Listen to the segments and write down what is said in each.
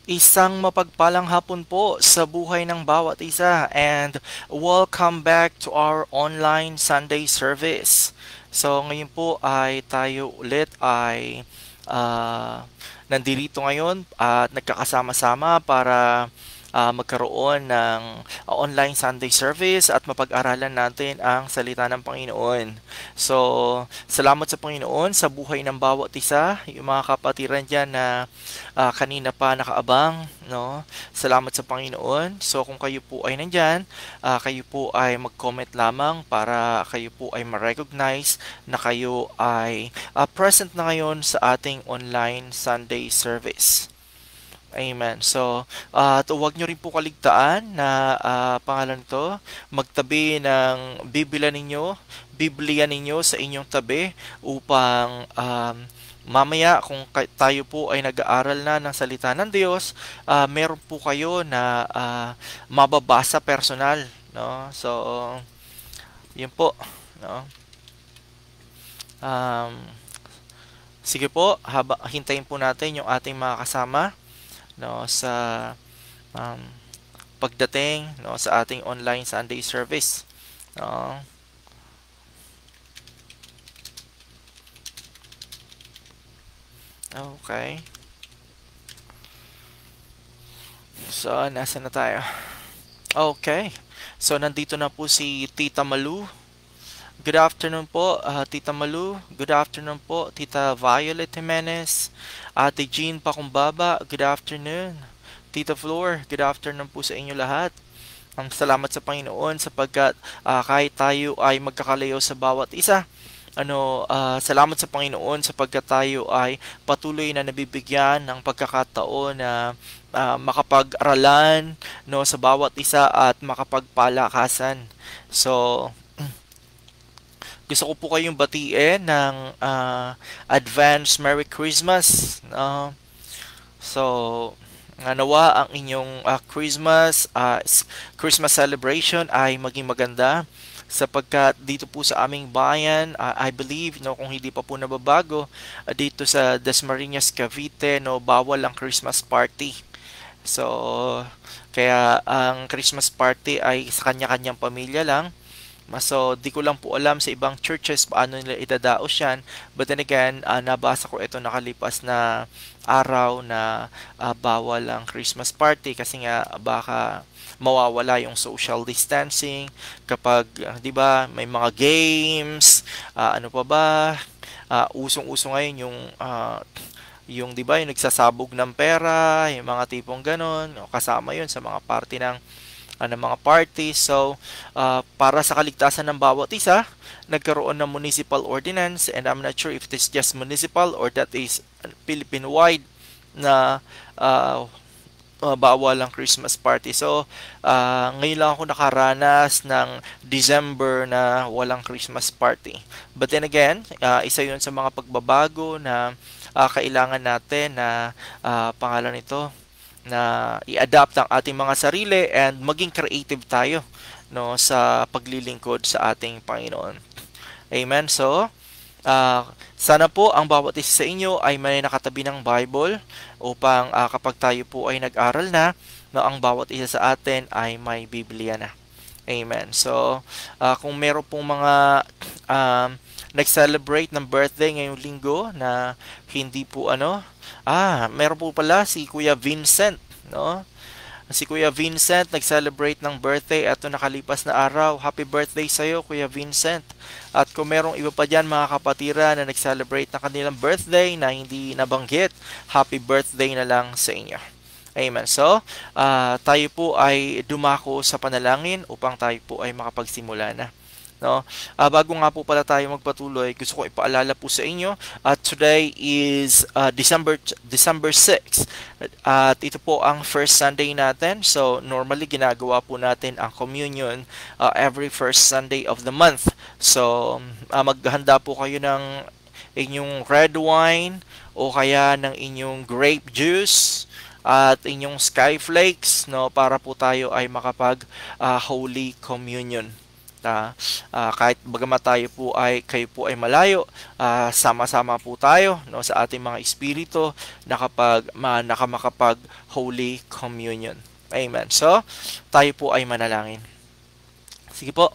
Isang mapagpalang hapon po sa buhay ng bawat isa and welcome back to our online Sunday service. So ngayon po ay tayo ulit ay ah, nandito ngayon at nagkakasama-sama para magkaroon ng online Sunday service at mapag-aralan natin ang salita ng Panginoon. So, salamat sa Panginoon sa buhay ng bawat isa, yung mga kapatiran dyan na kanina pa nakaabang, no? Salamat sa Panginoon. So, kung kayo po ay nandyan, kayo po ay mag-comment lamang para kayo po ay ma-recognize na kayo ay present na ngayon sa ating online Sunday service. Amen. So, huwag nyo rin po kaligtaan na pangalan to, magtabi ng Biblia ninyo sa inyong tabi upang mamaya kung tayo po ay nag-aaral na ng salita ng Diyos, meron po kayo na mababasa personal, no? So, yun po, no? Um, Sige po, hintayin po natin yung ating mga kasama, no, sa um, pagdating, no, sa ating online Sunday service, no. Okay. So, nasa na tayo? Okay. So, nandito na po si Tita Malu. Good afternoon po, Tita Malu. Good afternoon po, Tita Violet Jimenez. Ate Jean Pakumbaba, good afternoon. Tita Flor, good afternoon po sa inyo lahat. Ang salamat sa Panginoon sapagkat kahit tayo ay magkakalayo sa bawat isa, salamat sa Panginoon sapagkat tayo ay patuloy na nabibigyan ng pagkakataon na makapag-aralan, no, sa bawat isa at makapagpalakasan. So, gusto ko po kayong batiin ng advance Merry Christmas. So, nawa ang inyong Christmas celebration ay maging maganda sapagkat dito po sa aming bayan, I believe, no, kung hindi pa po nababago, dito sa Dasmariñas, Cavite, no, bawal ang Christmas party. So, kaya ang Christmas party ay sa kanya-kanyang pamilya lang. So, di ko lang po alam sa ibang churches paano nila idadaos yan. But then again, nabasa ko ito nakalipas na araw na bawal ang Christmas party kasi nga baka mawawala yung social distancing kapag, 'di ba, may mga games, ano pa ba, usong-uso ngayon yung 'di ba, yung nagsasabog ng pera, yung mga tipong ganon, kasama 'yun sa mga party ng mga parties. So, para sa kaligtasan ng bawat isa, nagkaroon ng municipal ordinance and I'm not sure if it is just municipal or that is Philippine-wide na bawal ang Christmas party. So, ngayon lang ako nakaranas ng December na walang Christmas party. But then again, isa yun sa mga pagbabago na kailangan natin na pangalan nito, na i-adapt ang ating mga sarili and maging creative tayo, no, sa paglilingkod sa ating Panginoon. Amen. So, sana po ang bawat isa sa inyo ay may nakatabi ng Bible upang kapag tayo po ay nag-aral na, no, ang bawat isa sa atin ay may Biblia na. Amen. So, kung meron pong mga nag-celebrate ng birthday ngayong linggo na hindi po meron po pala si Kuya Vincent, no? Si Kuya Vincent nag-celebrate ng birthday at nakalipas na araw. Happy birthday sa iyo, Kuya Vincent. At kung merong iba pa dyan mga kapatira na nag-celebrate ng kanilang birthday na hindi nabanggit, happy birthday na lang sa inyo. Amen. So, tayo po ay dumako sa panalangin upang tayo po ay makapagsimula na. No? Bago nga po pala tayo magpatuloy, gusto ko ipaalala po sa inyo today is December 6 at ito po ang first Sunday natin. So normally ginagawa po natin ang communion every first Sunday of the month. So maghanda po kayo ng inyong red wine o kaya ng inyong grape juice at inyong skyflakes, no, para po tayo ay makapag Holy Communion. Kahit bagamat kayo po ay malayo, sama-sama po tayo, no, sa ating mga espiritu nakamakapag Holy Communion. Amen. So, tayo po ay manalangin. Sige po.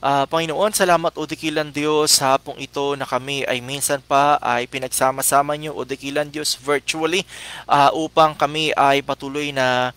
Panginoon, salamat o dakilang Diyos sa hapong ito na kami ay minsan pa ay pinagsama-sama niyo o dakilang Diyos virtually upang kami ay patuloy na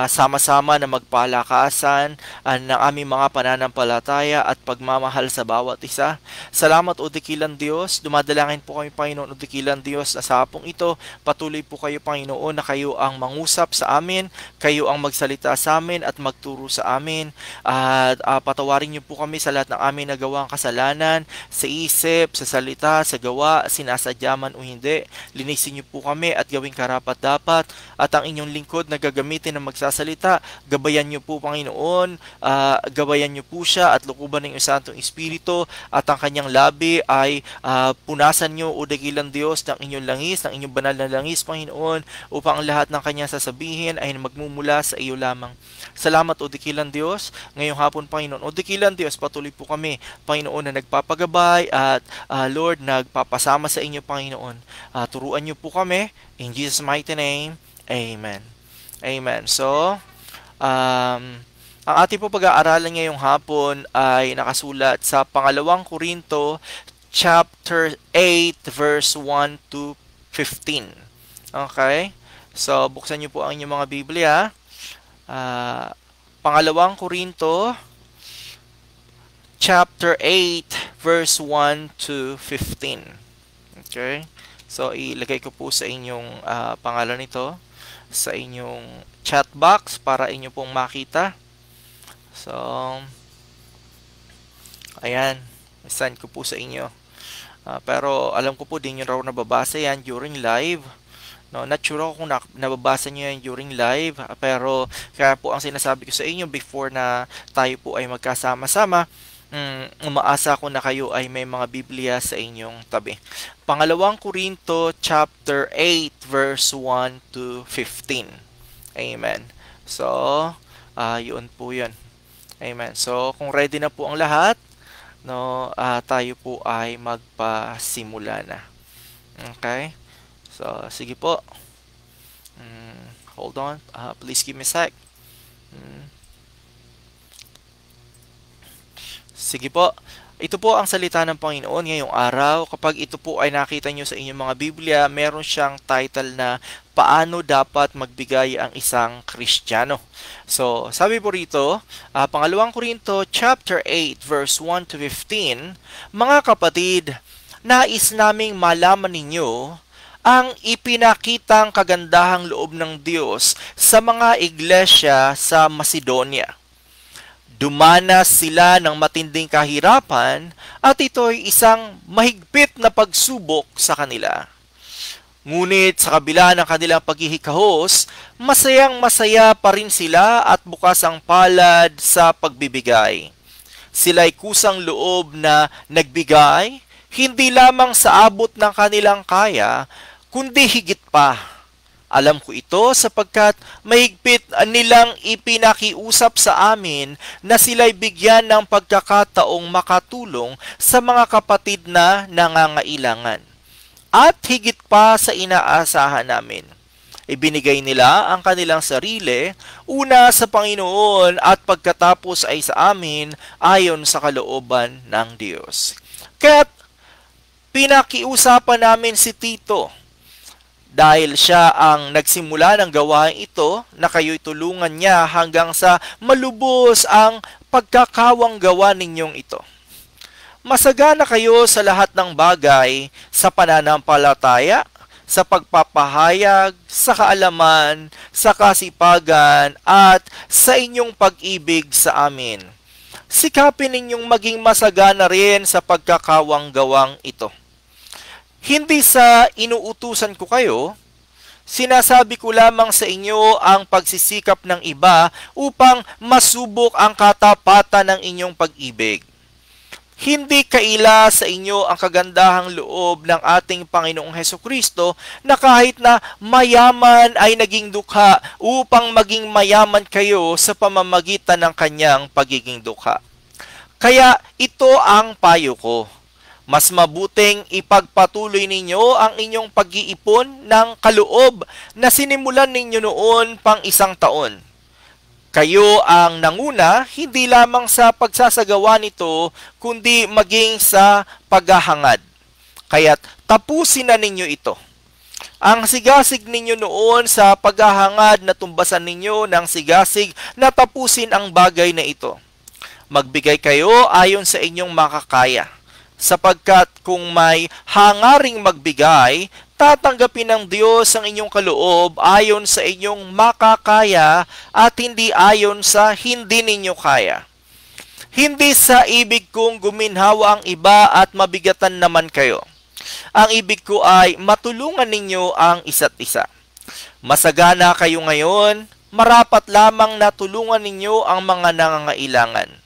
sama-sama na magpalakasan ng aming mga pananampalataya at pagmamahal sa bawat isa. Salamat o dakilang Diyos. Dumadalangin po kami, Panginoon o dakilang Diyos, na sa hapong ito patuloy po kayo, Panginoon, na kayo ang mangusap sa amin, kayo ang magsalita sa amin at magturo sa amin. At patawarin niyo po kami sa lahat ng aming nagawang kasalanan, sa isip, sa salita, sa gawa, sinasadya man o hindi. Linisin niyo po kami at gawing karapat-dapat, at ang inyong lingkod na gagamitin ng magsasalita, gabayan niyo po, Panginoon, gabayan niyo po siya at lukuban ng iyong Santong Espiritu, at ang kanyang labi ay punasan niyo o dakilang Diyos ng inyong langis, ng inyong banal na langis, Panginoon, upang ang lahat ng kanyang sasabihin ay magmumula sa iyo lamang. Salamat o dakilang Diyos. Ngayong hapon, Panginoon, o dakilang Diyos, patuloy po kami, Panginoon, na nagpapagabay at Lord, nagpapasama sa inyo, Panginoon. Turuan niyo po kami. In Jesus' mighty name, Amen. Amen. So, ang ating po pag-aaralan ngayong hapon ay nakasulat sa Pangalawang Korinto chapter 8 verse 1 to 15. Okay? So, buksan niyo po ang inyong mga Biblia. Pangalawang Korinto chapter 8 verse 1 to 15. Okay? So, ilagay ko po sa inyong pangalan nito sa inyong chat box para inyo pong makita. So, ayan, send ko po sa inyo. Pero alam ko po din nyo raw nababasa yan during live. No, not sure ako kung nababasa nyo yan during live. Pero kaya po ang sinasabi ko sa inyo before na tayo po ay magkasama-sama, umaasa ko na kayo ay may mga Biblia sa inyong tabi. Pangalawang Korinto chapter 8 verse 1 to 15. Amen. So, yun po yun. Amen. So, kung ready na po ang lahat, no, tayo po ay magpasimula na. Okay? So, sige po. Hold on. Please give me a sec. Sige po. Ito po ang salita ng Panginoon ngayong araw. Kapag ito po ay nakita nyo sa inyong mga Biblia, meron siyang title na Paano Dapat Magbigay ang Isang Kristiyano. So, sabi po rito, Pangalawang Korinto chapter 8 verse 1 to 15, Mga kapatid, nais naming malaman ninyo ang ipinakitang kagandahang loob ng Diyos sa mga iglesia sa Macedonia. Dumanas sila ng matinding kahirapan at ito'y isang mahigpit na pagsubok sa kanila. Ngunit sa kabila ng kanilang paghihikahos, masayang-masaya pa rin sila at bukas ang palad sa pagbibigay. Sila'y kusang loob na nagbigay, hindi lamang sa abot ng kanilang kaya, kundi higit pa. Alam ko ito sapagkat mahigpit nilang ipinakiusap sa amin na sila'y bigyan ng pagkakataong makatulong sa mga kapatid na nangangailangan. At higit pa sa inaasahan namin. Ibinigay nila ang kanilang sarili, una sa Panginoon at pagkatapos ay sa amin ayon sa kalooban ng Diyos. Kaya't pinakiusapan namin si Tito, dahil siya ang nagsimula ng gawain ito, na kayo'y tulungan niya hanggang sa malubos ang pagkakawang gawa ninyong ito. Masagana kayo sa lahat ng bagay, sa pananampalataya, sa pagpapahayag, sa kaalaman, sa kasipagan, at sa inyong pag-ibig sa amin. Sikapin ninyong maging masagana rin sa pagkakawang gawang ito. Hindi sa inuutusan ko kayo, sinasabi ko lamang sa inyo ang pagsisikap ng iba upang masubok ang katapatan ng inyong pag-ibig. Hindi kaila sa inyo ang kagandahang loob ng ating Panginoong Hesukristo na kahit na mayaman ay naging dukha upang maging mayaman kayo sa pamamagitan ng kanyang pagiging dukha. Kaya ito ang payo ko. Mas mabuting ipagpatuloy ninyo ang inyong pag-iipon ng kaloob na sinimulan ninyo noon pang 1 taon. Kayo ang nanguna hindi lamang sa pagsasagawa nito kundi maging sa paghahangad. Kaya't tapusin na ninyo ito. Ang sigasig ninyo noon sa paghahangad na tumbasan ninyo ng sigasig na tapusin ang bagay na ito. Magbigay kayo ayon sa inyong makakaya. Sapagkat kung may hangaring magbigay, tatanggapin ng Diyos ang inyong kaloob ayon sa inyong makakaya at hindi ayon sa hindi ninyo kaya. Hindi sa ibig kong guminhawa ang iba at mabigatan naman kayo. Ang ibig ko ay matulungan ninyo ang isa't isa. Masagana kayo ngayon, marapat lamang na tulungan ninyo ang mga nangangailangan.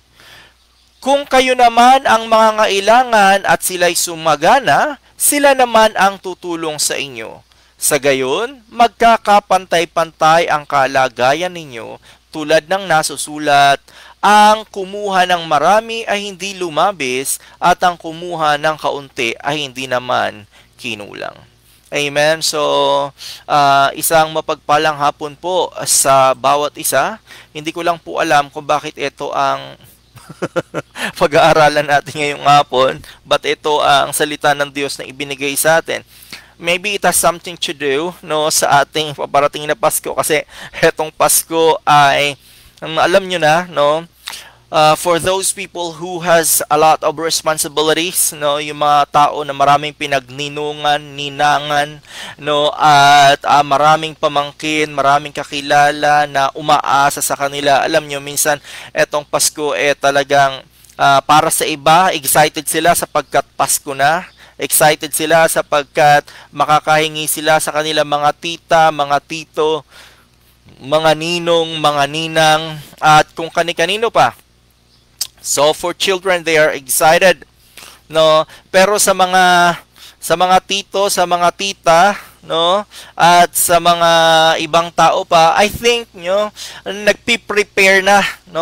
Kung kayo naman ang mga ngailangan at sila'y sumagana, sila naman ang tutulong sa inyo. Sa gayon, magkakapantay-pantay ang kalagayan ninyo tulad ng nasusulat, ang kumuha ng marami ay hindi lumabis at ang kumuha ng kaunti ay hindi naman kinulang. Amen. So, isang mapagpalang hapon po sa bawat isa. Hindi ko lang po alam kung bakit ito ang pag-aaralan natin ngayong hapon, but ito ang salita ng Diyos na ibinigay sa atin. Maybe it has something to do sa ating paparating na Pasko kasi etong Pasko ay alam nyo na, for those people who has a lot of responsibilities, yung mga tao na maraming pinagninungan, ninangan, at maraming pamangkin, maraming kakilala na umaasa sa kanila. Alam nyo, minsan etong Pasko talagang para sa iba, excited sila sapagkat Pasko na. Excited sila sapagkat makakahingi sila sa kanila mga tita, mga tito, mga ninong, mga ninang, at kung kani-kanino pa. So for children, they are excited, Pero sa mga tito, sa mga tita, at sa mga ibang tao pa, I think, nagpi-prepare na,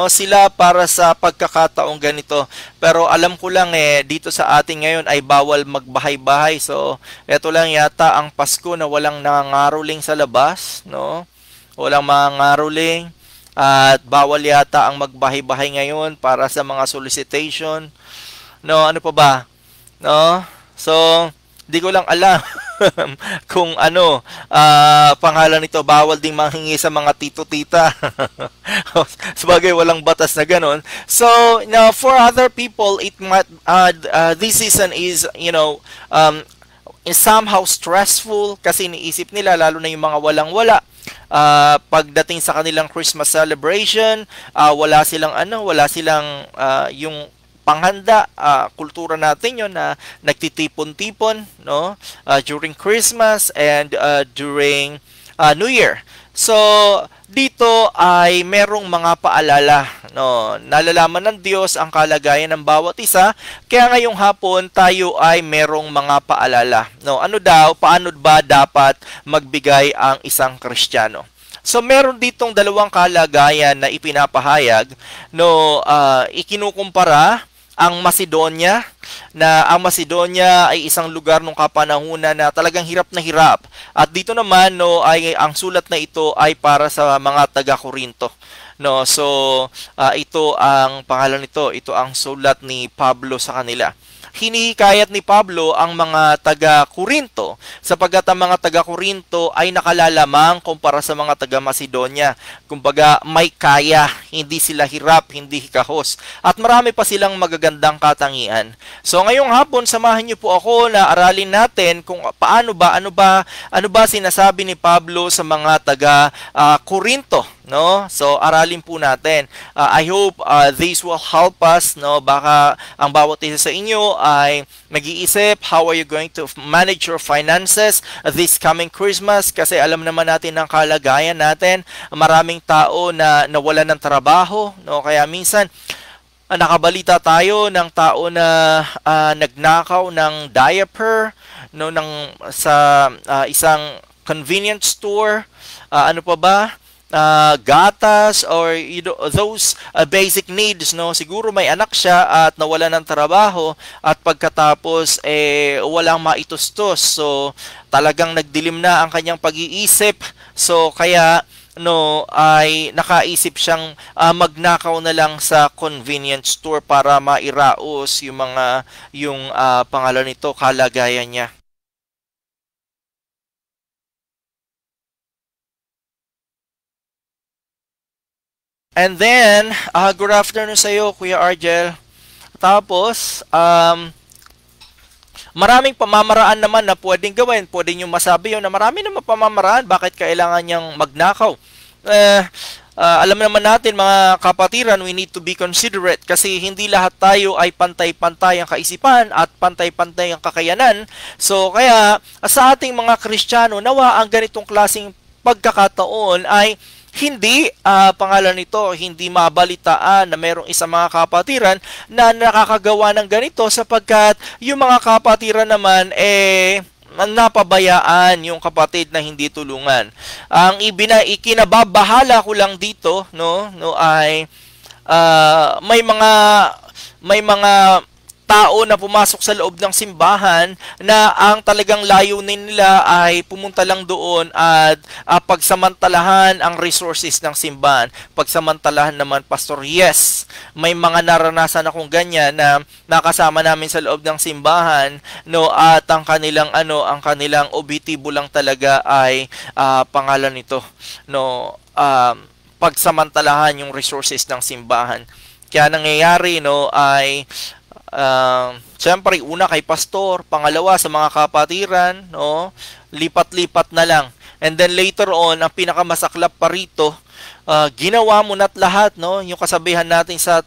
sila para sa pagkakataong ganito. Pero alam ko lang dito sa atin ngayon ay bawal magbahay-bahay. So, ito lang yata ang Pasko na walang nangangaroling sa labas, Walang mangangaroling. At bawal yata ang magbahay-bahay ngayon para sa mga solicitation. Ano pa ba? So, di ko lang alam kung pangalan nito. Bawal ding manghingi sa mga tito-tita. Sabagay, walang batas na ganon. So, for other people, it might, this season is, is somehow stressful kasi iniisip nila, lalo na yung mga walang-wala. Pagdating sa kanilang Christmas celebration, wala silang yung panghanda, kultura natin yon na nagtitipon-tipon during Christmas and during New Year. So dito ay merong mga paalala, nalalaman ng Diyos ang kalagayan ng bawat isa, kaya ngayong hapon tayo ay merong mga paalala. Paano ba dapat magbigay ang isang Kristiyano? So meron ditong dalawang kalagayan na ipinapahayag, ikinukumpara ang Macedonia, na ang Macedonia ay isang lugar nung kapanahunan na talagang hirap na hirap. At dito naman ay ang sulat na ito ay para sa mga taga-Korinto. So ito ang pangalan nito, ito ang sulat ni Pablo sa kanila. Hinihikayat ni Pablo ang mga taga-Korinto sapagkat ang mga taga-Korinto ay nakalalamang kumpara sa mga taga-Macedonia. Kumbaga may kaya, hindi sila hirap, hindi hikahos. At marami pa silang magagandang katangian. So ngayong hapon, samahan niyo po ako na aralin natin kung ano ba sinasabi ni Pablo sa mga taga-Korinto. So aralin po natin. I hope this will help us. Baka ang bawat isa sa inyo ay nag-iisip, how are you going to manage your finances this coming Christmas? Kasi alam naman natin ang kalagayan natin. Maraming tao na nawalan ng trabaho. Kaya minsan, nakabalita tayo ng tao na nagnakaw ng diaper sa isang convenience store. Ano pa ba? gatas or those basic needs, no? Siguro may anak siya at nawala ng trabaho at pagkatapos walang maitustos. So talagang nagdilim na ang kanyang pag-iisip. So kaya ay nakaisip siyang magnakaw na lang sa convenience store para mairaos yung pangalan nito, kalagayan niya. And then, good afternoon sa iyo, Kuya Argel. Tapos, maraming pamamaraan naman na pwedeng gawin. Pwede nyo masabi yun na marami naman pamamaraan. Bakit kailangan niyang magnakaw? Alam naman natin mga kapatiran, we need to be considerate kasi hindi lahat tayo ay pantay-pantay ang kaisipan at pantay-pantay ang kakayanan. So, kaya sa ating mga Kristiyano, nawa ang ganitong klaseng pagkakataon ay hindi, pangalan nito, hindi mabalitaan na mayroong isang mga kapatiran na nakakagawa ng ganito sapagkat yung mga kapatiran naman napabayaan yung kapatid na hindi tulungan. Ang ikinababahala ko lang dito, ay may mga tao na pumasok sa loob ng simbahan na ang talagang layunin nila ay pumunta lang doon at pagsamantalahan ang resources ng simbahan. Pagsamantalahan naman, Pastor, yes, may mga naranasan akong ganyan na nakasama namin sa loob ng simbahan, at ang kanilang objetibo lang talaga ay pangalan nito, pagsamantalahan yung resources ng simbahan. Kaya nangyayari ay siyempre, una kay pastor, pangalawa sa mga kapatiran, lipat-lipat na lang. And then later on, ang pinakamasaklap pa rito, ginawa mo na't lahat, yung kasabihan natin sa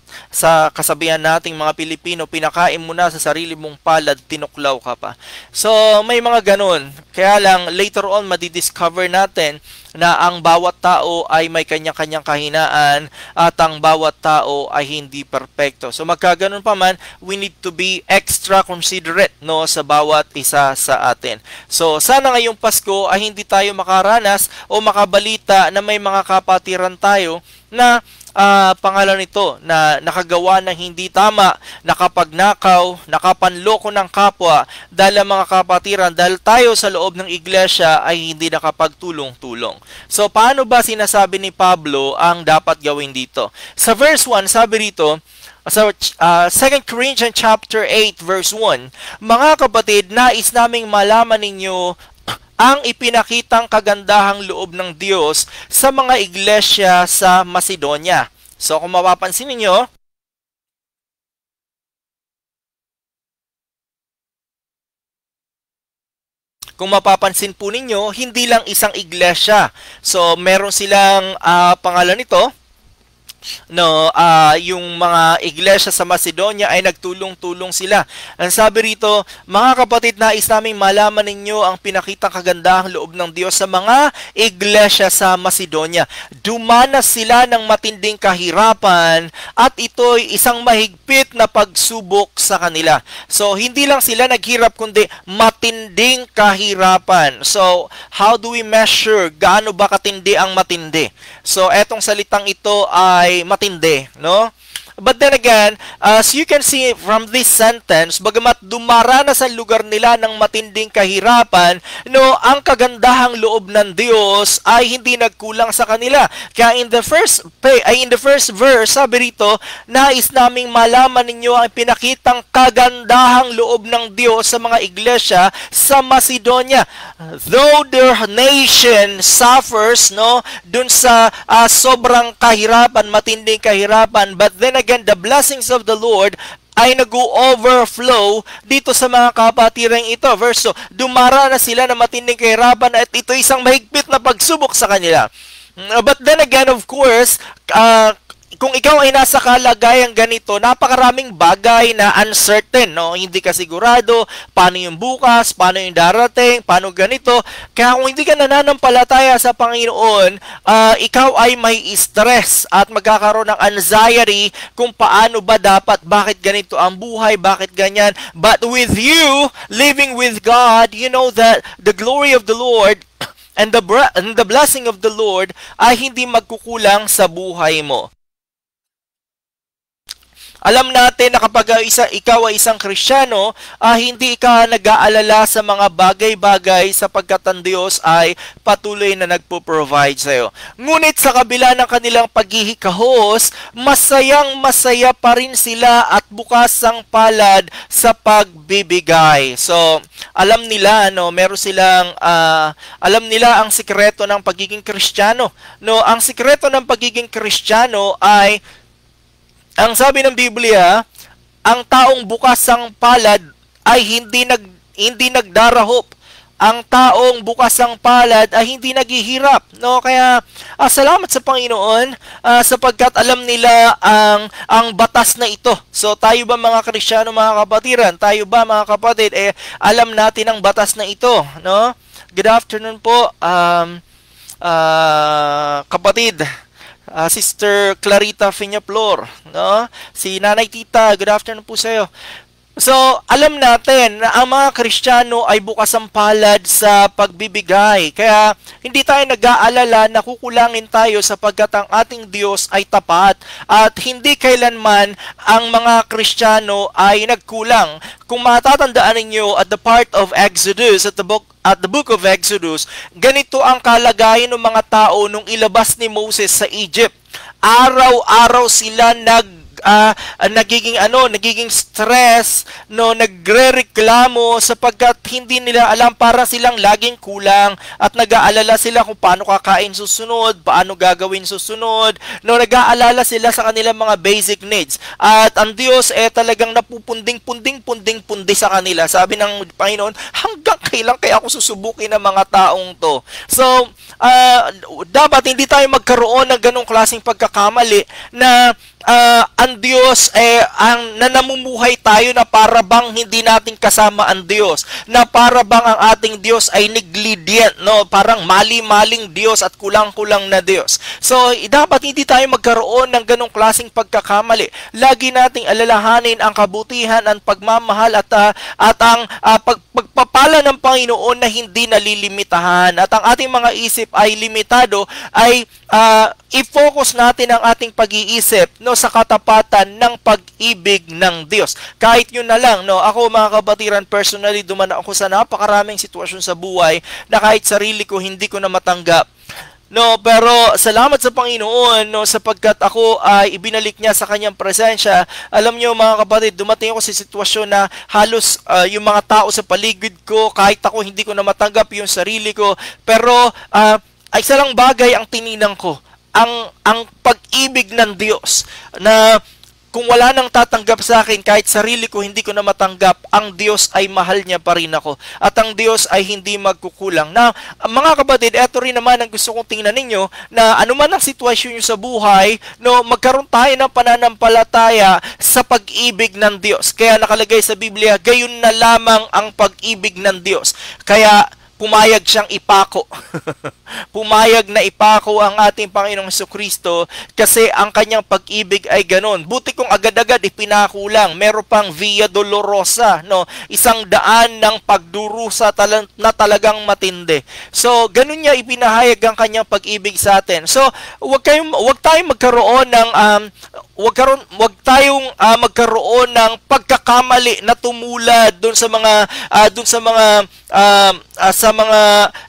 kasabihan nating mga Pilipino, pinakain mo na sa sarili mong palad, tinuklaw ka pa. So, may mga ganun. Kaya lang, later on, madidiscover natin na ang bawat tao ay may kanya-kanyang kahinaan at ang bawat tao ay hindi perpekto. So magkaganon pa man, we need to be extra considerate sa bawat isa sa atin. So sana ngayong Pasko ay hindi tayo makaranas o makabalita na may mga kapatiran tayo na pangalan nito na nakagawa ng hindi tama, nakapagnakaw, nakapanloko ng kapwa dahil ang mga kapatiran, dahil tayo sa loob ng iglesia ay hindi nakapagtulong-tulong. So paano ba sinasabi ni Pablo ang dapat gawin dito? Sa verse 1, sabi rito, sa 2 Corinthians chapter 8 verse 1, mga kapatid, nais naming malaman ninyo ang ipinakitang kagandahang loob ng Diyos sa mga iglesia sa Macedonia. So kung mapapansin niyo, po ninyo, hindi lang isang iglesia. So meron silang pangalan nito, yung mga iglesia sa Macedonia ay nagtulong-tulong sila. Ang sabi rito, mga kapatid, nais naming malaman ninyo ang pinakitang kagandahang loob ng Diyos sa mga iglesia sa Macedonia. Dumanas sila ng matinding kahirapan at ito'y isang mahigpit na pagsubok sa kanila. So, hindi lang sila naghirap kundi matinding kahirapan. So, how do we measure gaano ba katindi ang matindi? So, etong salitang ito ay matindi, But then again, as you can see from this sentence, bagamat dumaranas sa lugar nila ng matinding kahirapan, ang kagandahang loob ng Diyos ay hindi nagkulang sa kanila. Kaya in the first verse, sabi rito, nais naming malaman ninyo ang pinakitang kagandahang loob ng Diyos sa mga iglesia sa Macedonia. Though their nation suffers, dun sa sobrang kahirapan, matinding kahirapan, but then again, the blessings of the Lord ay nag-overflow dito sa mga kapatirang ito. Verse 2, dumaranas sila na matinding kahirapan at ito isang mahigpit na pagsubok sa kanila. But then again, of course, kung ikaw ay nasa kalagayang ganito, napakaraming bagay na uncertain, Hindi ka sigurado, paano yung bukas, paano yung darating, paano ganito. Kaya kung hindi ka nananampalataya sa Panginoon, ikaw ay may stress at magkakaroon ng anxiety kung paano ba dapat, bakit ganito ang buhay, bakit ganyan. But with you, living with God, you know that the glory of the Lord and the blessing of the Lord ay hindi magkukulang sa buhay mo. Alam natin na kapag ikaw ay isang Kristiyano, hindi ka nag-aalala sa mga bagay-bagay sapagkat ang Diyos ay patuloy na nagpo-provide sa iyo. Ngunit sa kabila ng kanilang paghihikahos, masayang-masaya pa rin sila at bukas ang palad sa pagbibigay. So, alam nila, alam nila ang sikreto ng pagiging Kristiyano. Ang sikreto ng pagiging Kristiyano ay ang sabi ng Biblia, ang taong bukas ang palad ay hindi nagdarahop. Ang taong bukas ang palad ay hindi naghihirap. Kaya salamat sa Panginoon sapagkat alam nila ang batas na ito. So tayo ba mga Kristiyano, mga kapatiran? Tayo ba mga kapatid, alam natin ang batas na ito? Good afternoon po, kapatid. Sister Clarita Fiñaplor, si Nanay Tita, good afternoon po sa iyo. So, alam natin na ang mga Kristiyano ay bukas ang palad sa pagbibigay. Kaya, hindi tayo nag-aalala na kukulangin tayo sapagkat ang ating Diyos ay tapat. At hindi kailanman ang mga Kristiyano ay nagkulang. Kung matatandaan ninyo at the part of Exodus, at the book of Exodus, ganito ang kalagayan ng mga tao nung ilabas ni Moses sa Egypt. Araw-araw sila nagiging stress, nagrereklamo sapagkat hindi nila alam, para silang laging kulang at nag-aalala sila kung paano kakain susunod, paano gagawin susunod, nag-aalala sila sa kanilang mga basic needs. At ang Diyos talagang napupunding-pundi sa kanila. Sabi ng Panginoon, hanggang kailan kaya ako susubukin ng mga taong to? So, dapat hindi tayo magkaroon ng ganong klaseng pagkakamali na ang Diyos ang nanamumuhay tayo na para bang hindi natin kasama ang Diyos, na para bang ang ating Diyos ay negligent, parang mali-maling Diyos at kulang-kulang na Diyos. So dapat hindi tayo magkaroon ng ganong klaseng pagkakamali. Lagi nating alalahanin ang kabutihan, ang pagmamahal at ang pagpapala ng Panginoon na hindi nalilimitahan, at ang ating mga isip ay limitado, ay i-focus natin ang ating pag-iisip sa katapatan ng pag-ibig ng Diyos. Kahit yun na lang, ako mga kabatiran, personally, dumaan ako sa napakaraming sitwasyon sa buhay na kahit sarili ko hindi ko na matanggap. Pero salamat sa Panginoon, sapagkat ako ay ibinalik niya sa kanyang presensya. Alam niyo mga kapatid, dumating ako sa sitwasyon na halos yung mga tao sa paligid ko, kahit ako hindi ko na matanggap yung sarili ko, pero ay isa lang bagay ang tininang ko, ang pag-ibig ng Diyos, na kung wala nang tatanggap sa akin, kahit sarili ko hindi ko na matanggap, ang Diyos ay mahal niya pa rin ako. At ang Diyos ay hindi magkukulang. Na, mga kapatid, eto rin naman ang gusto kong tingnan ninyo, na anuman ang sitwasyon nyo sa buhay, magkaroon tayo ng pananampalataya sa pag-ibig ng Diyos. Kaya nakalagay sa Biblia, gayon na lamang ang pag-ibig ng Diyos. Kaya pumayag siyang ipako. Pumayag na ipako ang ating Panginoong Jesucristo kasi ang kanyang pag-ibig ay ganon. Buti kung agad-agad ipinako lang. Meron pang Via Dolorosa, isang daan ng pagdurusa na talagang matindi. So, ganon niya ipinahayag ang kanyang pag-ibig sa atin. So, wag tayong magkaroon ng pagkakamali na tumulad doon sa mga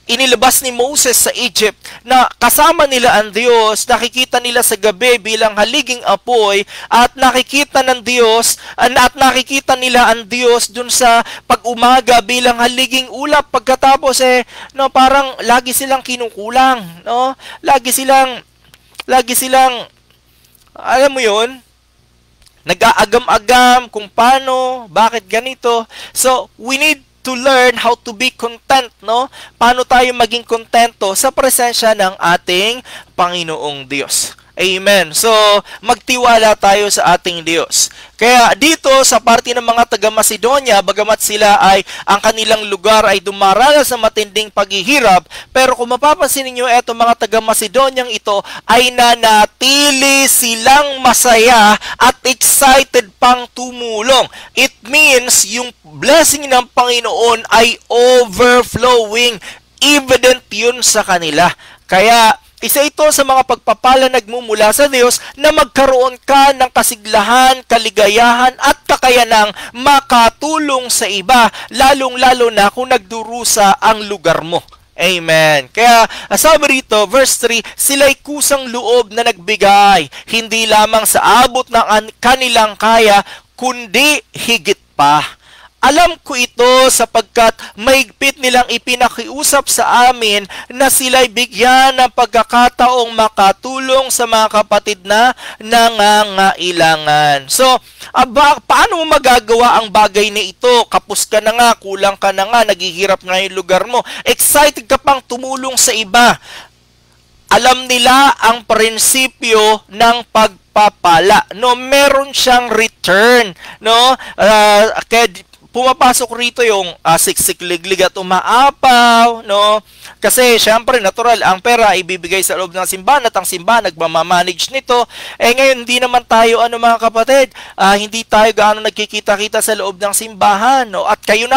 inilabas ni Moses sa Egypt, na kasama nila ang Diyos, nakikita nila sa gabi bilang haliging apoy, at nakikita nila ang Diyos dun sa pag-umaga bilang haliging ulap. Pagkatapos parang lagi silang kinukulang, lagi silang alam mo yun, nag-aagam-agam kung paano, bakit ganito. So we need to learn how to be content, Paano tayo maging kontento sa presensya ng ating Panginoong Diyos. Amen. So, magtiwala tayo sa ating Diyos. Kaya dito sa parte ng mga taga-Macedonia, bagamat sila ay ang kanilang lugar ay dumaranas sa matinding paghihirap, pero kung mapapansin niyo, eto mga taga-Macedoniang ito ay nanatili silang masaya at excited pang tumulong. It means yung blessing ng Panginoon ay overflowing. evident yun sa kanila. Kaya isa ito sa mga pagpapala nagmumula sa Diyos na magkaroon ka ng kasiglahan, kaligayahan at kakayanang makatulong sa iba, lalong-lalo na kung nagdurusa ang lugar mo. Amen. Kaya sabi rito, verse 3, sila'y kusang loob na nagbigay, hindi lamang sa abot ng kanilang kaya, kundi higit pa. Alam ko ito sapagkat mahigpit nilang ipinakiusap sa amin na sila'y bigyan ng pagkakataong makatulong sa mga kapatid na nangangailangan. So, paano mo magagawa ang bagay na ito? Kapos ka na nga, kulang ka na nga, naghihirap nga yung lugar mo. Excited ka pang tumulong sa iba. Alam nila ang prinsipyo ng pagpapala. No, meron siyang return. No, kaya pumapasok rito yung siksik-liglig at umaapaw, no? Kasi, syempre, natural, ang pera ibibigay sa loob ng simbahan at ang simbahan nagmamanage nito. Ngayon, hindi naman tayo, mga kapatid, hindi tayo gaano nagkikita-kita sa loob ng simbahan, no? At kayo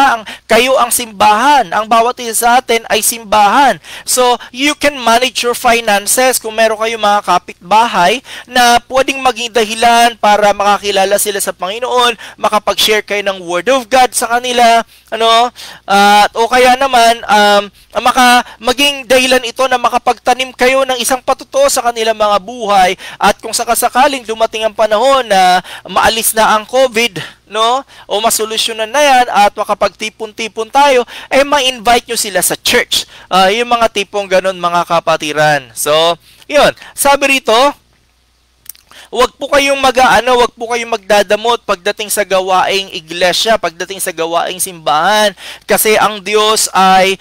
ang simbahan. Ang bawat isa sa atin ay simbahan. So, you can manage your finances kung meron kayo mga kapitbahay na pwedeng maging dahilan para makakilala sila sa Panginoon, makapag-share kayo ng Word of God sa kanila, o kaya naman maging dahilan ito na makapagtanim kayo ng isang patuto sa kanilang mga buhay, at kung sakasakaling dumating ang panahon na maalis na ang COVID, no, o masolusyonan na yan at makapagtipon-tipon tayo, ma-invite nyo sila sa church. Yung mga tipong ganun, mga kapatiran. So, yun, sabi rito, wag po kayong magdadamot pagdating sa gawaing iglesia, pagdating sa gawaing simbahan, kasi ang Diyos ay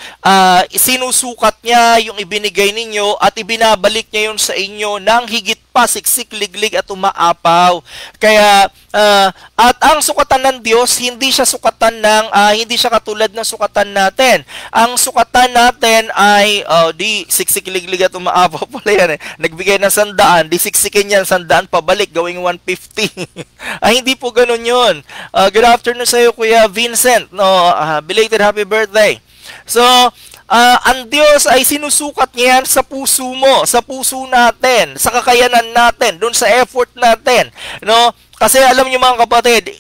sinusukat niya yung ibinigay ninyo at ibinabalik niya yun sa inyo ng higit pa, siksik, liglig at umaapaw. Kaya at ang sukatan ng Diyos, hindi siya katulad ng sukatan natin. Ang sukatan natin ay di siksik, liglig at umaapaw pala yan. Nagbigay ng 100, di siksikin yan 100 pabalik, gawing 150. Hindi po ganun yun. Good afternoon sa iyo, Kuya Vincent. Belated happy birthday. So, ang Diyos ay sinusukat niya yan sa puso mo, sa puso natin, sa kakayanan natin, doon sa effort natin, no? Kasi alam niyo mga kapatid,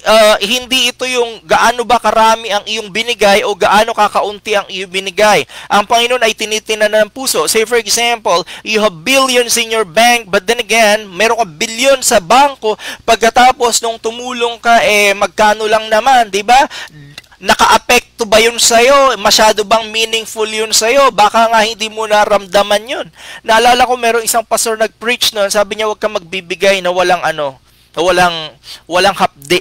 hindi ito yung gaano ba karami ang iyong binigay o gaano kakaunti ang iyong binigay. Ang Panginoon ay tinitingnan ng puso. Say for example, you have billions in your bank, but then again, meron ka billion sa bangko, pagkatapos nung tumulong ka, magkano lang naman, di ba? Naka-apekto ba yun sa'yo? Masyado bang meaningful yun sa'yo? Baka nga hindi mo naramdaman yun. Naalala ko merong isang pastor nag-preach noon, sabi niya, huwag kang magbibigay na walang hapdi.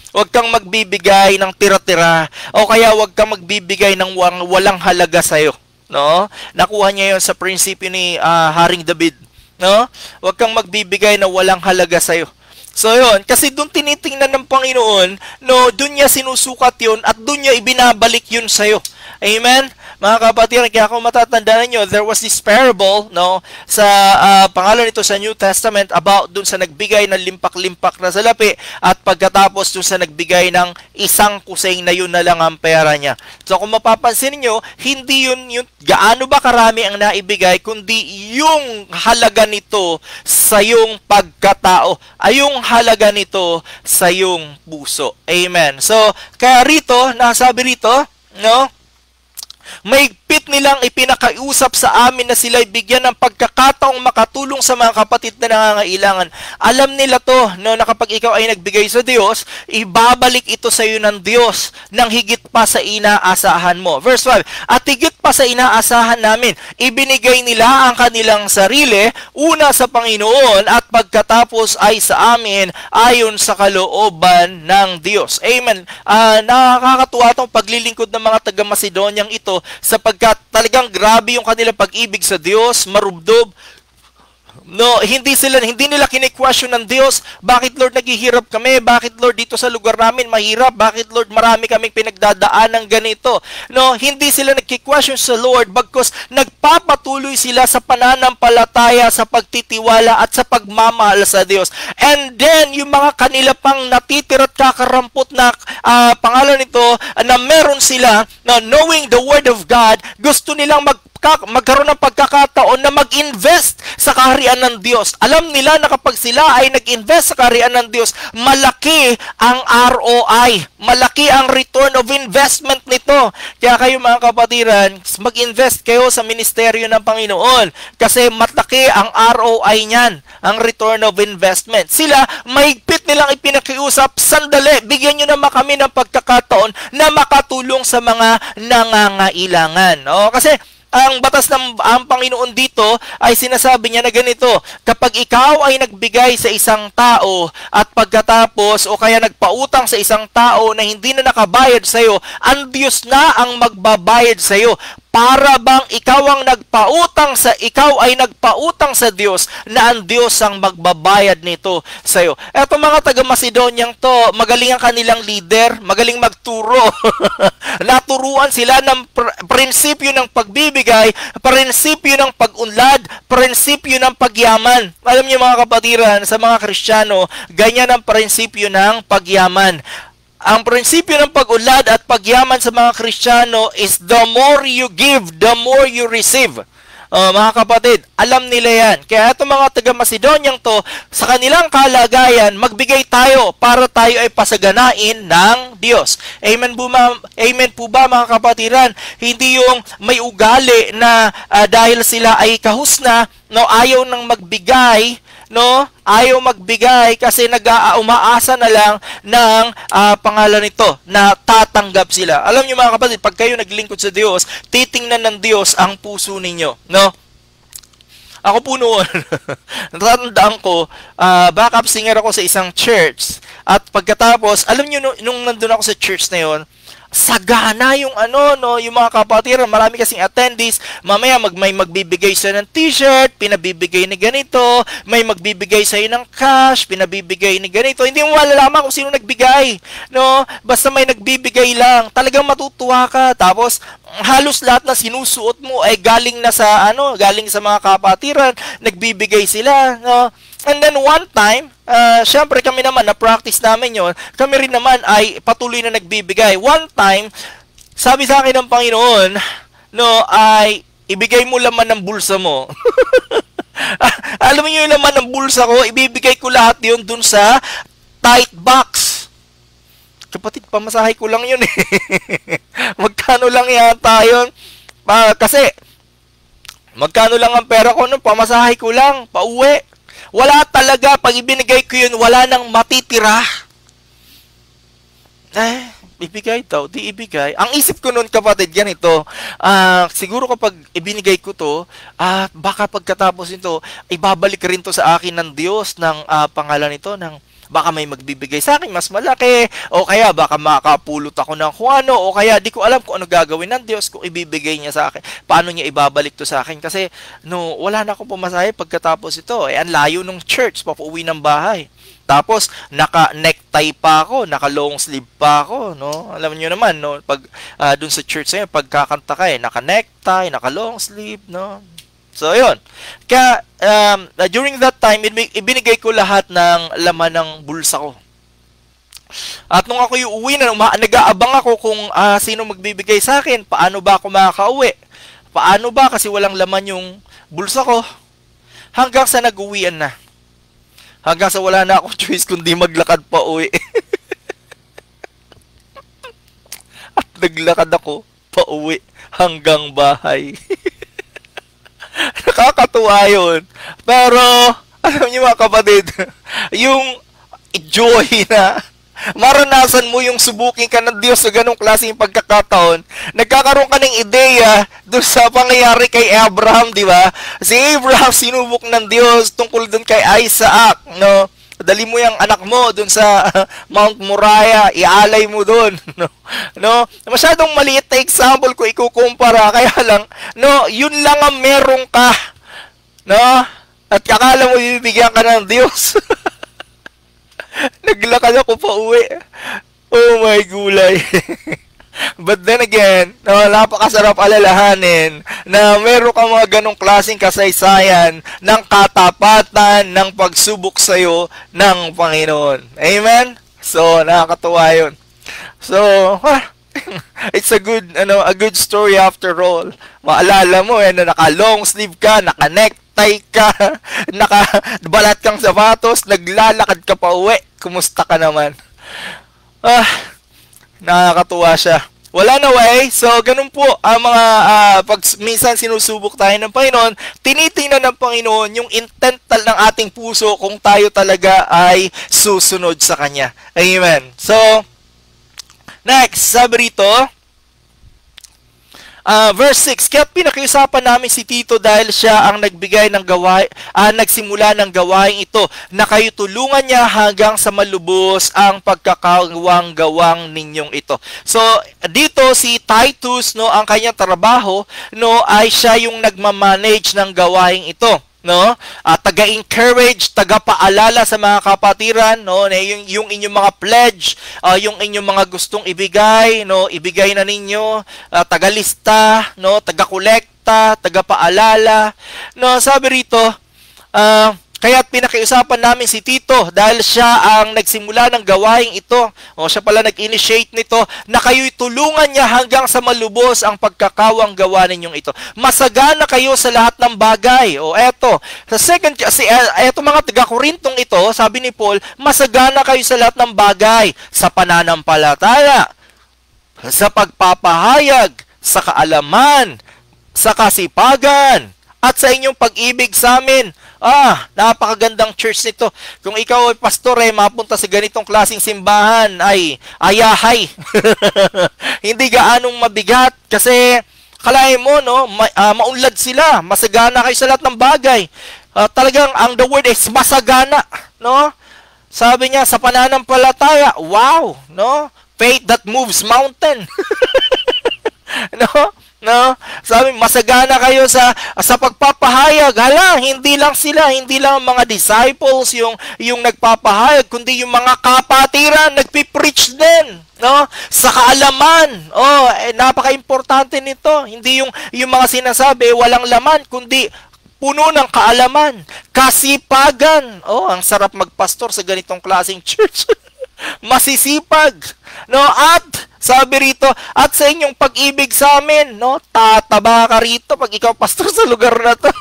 Huwag kang magbibigay ng tira-tira, o kaya huwag kang magbibigay ng walang halaga sa'yo. No? Nakuha niya yun sa prinsipyo ni Haring David. No? Huwag kang magbibigay na walang halaga sa'yo. So yun, kasi doon tinitingnan ng Panginoon, no, doon niya sinusukat yun at doon niya ibinabalik yun sa'yo. Amen? Mga kapatid, kaya kung matatandaan nyo, there was this parable, no, sa pangalan nito sa New Testament about dun sa nagbigay ng limpak-limpak na salapi at pagkatapos dun sa nagbigay ng isang kusing na yun na lang ang pera niya. So kung mapapansin niyo, hindi yun gaano ba karami ang naibigay, kundi yung halaga nito sa yung pagkatao, ay yung halaga nito sa yung puso. Amen. So, kaya rito, nasabi rito, no, mahigpit nilang ipinakiusap sa amin na sila'y bigyan ng pagkakataong makatulong sa mga kapatid na nangangailangan. Alam nila to, no, na kapag ikaw ay nagbigay sa Diyos, ibabalik ito sa iyo ng Diyos ng higit pa sa inaasahan mo. Verse 5, at higit pa sa inaasahan namin, ibinigay nila ang kanilang sarili, una sa Panginoon at pagkatapos ay sa amin ayon sa kalooban ng Diyos. Amen. Nakakatuwa itong paglilingkod ng mga taga-Macedonyang ito, sapagkat talagang grabe yung kanilang pag-ibig sa Diyos, marubdob, No, hindi nila kine-question ng Diyos. Bakit Lord naghihirap kami? Bakit Lord dito sa lugar namin mahirap? Bakit Lord marami kaming pinagdadaan ng ganito? No, hindi sila nagki-question sa Lord bagkus nagpapatuloy sila sa pananampalataya, sa pagtitiwala at sa pagmamahal sa Diyos. And then yung mga kanila pang natitira at kakarampot na pangalan nito na meron sila na knowing the word of God, gusto nilang magkaroon ng pagkakataon na mag-invest sa kaharian ng Diyos. Alam nila na kapag sila ay nag-invest sa kaharian ng Diyos, malaki ang ROI. Malaki ang return of investment nito. Kaya kayo mga kapatiran, mag-invest kayo sa ministeryo ng Panginoon kasi malaki ang ROI niyan, ang return of investment. Sila, mahigpit nilang ipinakiusap, sandali, bigyan nyo naman kami ng pagkakataon na makatulong sa mga nangangailangan. O, kasi ang batas ng ang Panginoon dito ay sinasabi niya na ganito, kapag ikaw ay nagbigay sa isang tao at pagkatapos o kaya nagpautang sa isang tao na hindi na nakabayad sa iyo, ang Diyos na ang magbabayad sa iyo. Para bang ikaw ay nagpautang sa Diyos na ang Diyos ang magbabayad nito sa iyo. Eto mga taga-Macedoniang to, magaling ang kanilang leader, magaling magturo. Naturuan sila ng prinsipyo ng pagbibigay, prinsipyo ng pag-unlad, prinsipyo ng pagyaman. Alam niyo mga kapatiran, sa mga Kristiyano, ganyan ang prinsipyo ng pagyaman. Ang prinsipyo ng pag-unlad at pagyaman sa mga Kristiyano is the more you give, the more you receive. Mga kapatid, alam nila yan. Kaya itong mga taga-Macedoniang to, sa kanilang kalagayan, magbigay tayo para tayo ay pasaganain ng Diyos. Amen po ba mga kapatiran? Hindi yung may ugali na dahil sila ay kahusna, no, ayaw nang magbigay, no? Ayaw magbigay kasi umaasa na lang ng pangalan nito na tatanggap sila. Alam niyo mga kapatid, pag kayo naglingkod sa Diyos, titingnan ng Diyos ang puso ninyo, no? Ako po noon, natatandaan ko, backup singer ako sa isang church. At pagkatapos, alam niyo nung nandun ako sa church na yon, sagana yung yung mga kapatiran, marami kasing attendees, mamaya may magbibigay sa ng t-shirt, pinabibigay ni ganito, may magbibigay sa ng cash, pinabibigay ni ganito. Hindi mo malalaman kung sino nagbigay, no? Basta may nagbibigay lang, talagang matutuwa ka. Tapos halos lahat na sinusuot mo ay galing sa mga kapatiran, nagbibigay sila, no? And then one time, syempre kami naman, na-practice namin yon, kami rin naman ay patuloy na nagbibigay. One time, sabi sa akin ng Panginoon, ay ibigay mo laman ng bulsa mo. Alam niyo yung laman ng bulsa ko, ibibigay ko lahat yun dun sa tight box. Kapatid, pamasahe ko lang yun eh. Magkano lang yata yun? Kasi, magkano lang ang pera ko nun, pamasahe ko lang, pauwi. Wala talaga, pag ibinigay ko yun, wala nang matitira. Ibigay daw, di ibigay. Ang isip ko noon kapatid, ganito, siguro kapag ibinigay ko to, baka pagkatapos nito, ibabalik rin to sa akin ng Diyos, ng pangalan nito, baka may magbibigay sa akin mas malaki, o kaya baka makapulot ako ng kung ano, o kaya di ko alam kung ano gagawin ng Diyos kung ibibigay niya sa akin. Paano niya ibabalik to sa akin? Kasi wala na akong pumasahe pagkatapos ito. Ang layo ng church, papauwi ng bahay. Tapos naka-necktie pa ako, naka-long sleeve pa ako, no? Alam niyo naman, no, pag dun sa church ngayon, pagkakanta ka naka-necktie, naka-long sleeve, no? So, yun. Kaya, during that time, ibinigay ko lahat ng laman ng bulsa ko. At nung ako uuwi na, nag-aabang ako kung sino magbibigay sa akin, paano ba ako makakauwi? Paano ba? Kasi walang laman yung bulsa ko. Hanggang sa nag-uwian na. Hanggang sa wala na akong choice kundi maglakad pa uwi. At naglakad ako pa uwi hanggang bahay. Nakakatuwa yun. Pero, alam niyo mga kapatid, yung joy na maranasan mo yung subukin ka ng Diyos sa ganong klaseng pagkakataon, nagkakaroon ka ng ideya doon sa pangyayari kay Abraham, di ba? Si Abraham sinubok ng Diyos tungkol doon kay Isaac, no? Dali mo yung anak mo doon sa Mount Moriah, ialay mo doon, no? Masyadong maliit na example ko ikukumpara, kaya lang, yun lang ang meron ka, no? At akala mo bibigyan ka ng Diyos. Naglakad ako pa uwi. Oh my gulay. But then again, no, napakasarap alalahanin na meron ka mga ganong klaseng kasaysayan ng katapatan ng pagsubok sa'yo ng Panginoon. Amen? So, nakakatuwa yun. So, it's a good story after all. Maalala mo, na naka-long sleeve ka, naka-necktie ka, naka-balat kang sapatos, naglalakad ka pa uwi. Kumusta ka naman? Nakakatuwa siya. Wala na way. So, ganun po ang mga pag minsan sinusubok tayo ng Panginoon, tinitingnan ng Panginoon yung intent ng ating puso kung tayo talaga ay susunod sa Kanya. Amen. So, next, sabi rito, verse 6, kaya pinakiusapan namin si Tito dahil siya ang nagbigay ng nagsimula ng gawain ito, na kayo tulungan niya hanggang sa malubos ang pagkakawang-gawang ninyong ito. So, dito si Titus, no, ang kanyang trabaho, no, ay siya yung nagmamanage ng gawain ito. No, taga-encourage, taga-paalala sa mga kapatiran, no, yung inyong mga pledge, yung inyong mga gustong ibigay, no, ibigay na ninyo, taga-lista, no, taga-kolekta, taga-paalala. No, sabi rito, kaya't pinakiusapan namin si Tito dahil siya ang nagsimula ng gawain ito. O siya pala nag-initiate nito, na kayo'y tulungan niya hanggang sa malubos ang pagkakawang gawa ninyong ito. Masagana kayo sa lahat ng bagay. O eto, eto mga taga-Korintong ito, sabi ni Paul, masagana kayo sa lahat ng bagay, sa pananampalataya, sa pagpapahayag, sa kaalaman, sa kasipagan, at sa inyong pag-ibig sa amin. Napakagandang church nito. Kung ikaw ay pastor, mapunta sa ganitong klaseng simbahan, ay ayahay. Hindi gaanong mabigat kasi kalahin mo, no, maunlad sila, masagana kayo sa lahat ng bagay. Talagang ang the word is masagana, no? Sabi niya sa pananampalataya, wow, no? Faith that moves mountain. No? No, sabi masagana kayo sa pagpapahayag. Hala, hindi lang sila, hindi lang mga disciples yung nagpapahayag, kundi yung mga kapatiran nagpi-preach din, no? Sa kaalaman. Napaka-importante nito. Hindi yung mga sinasabi walang laman, kundi puno ng kaalaman, kasipagan. Ang sarap magpastor sa ganitong klaseng church. Masisipag, no? At sabi rito, at sa inyong pag-ibig sa amin, no? Tataba ka rito pag ikaw pastor sa lugar na to.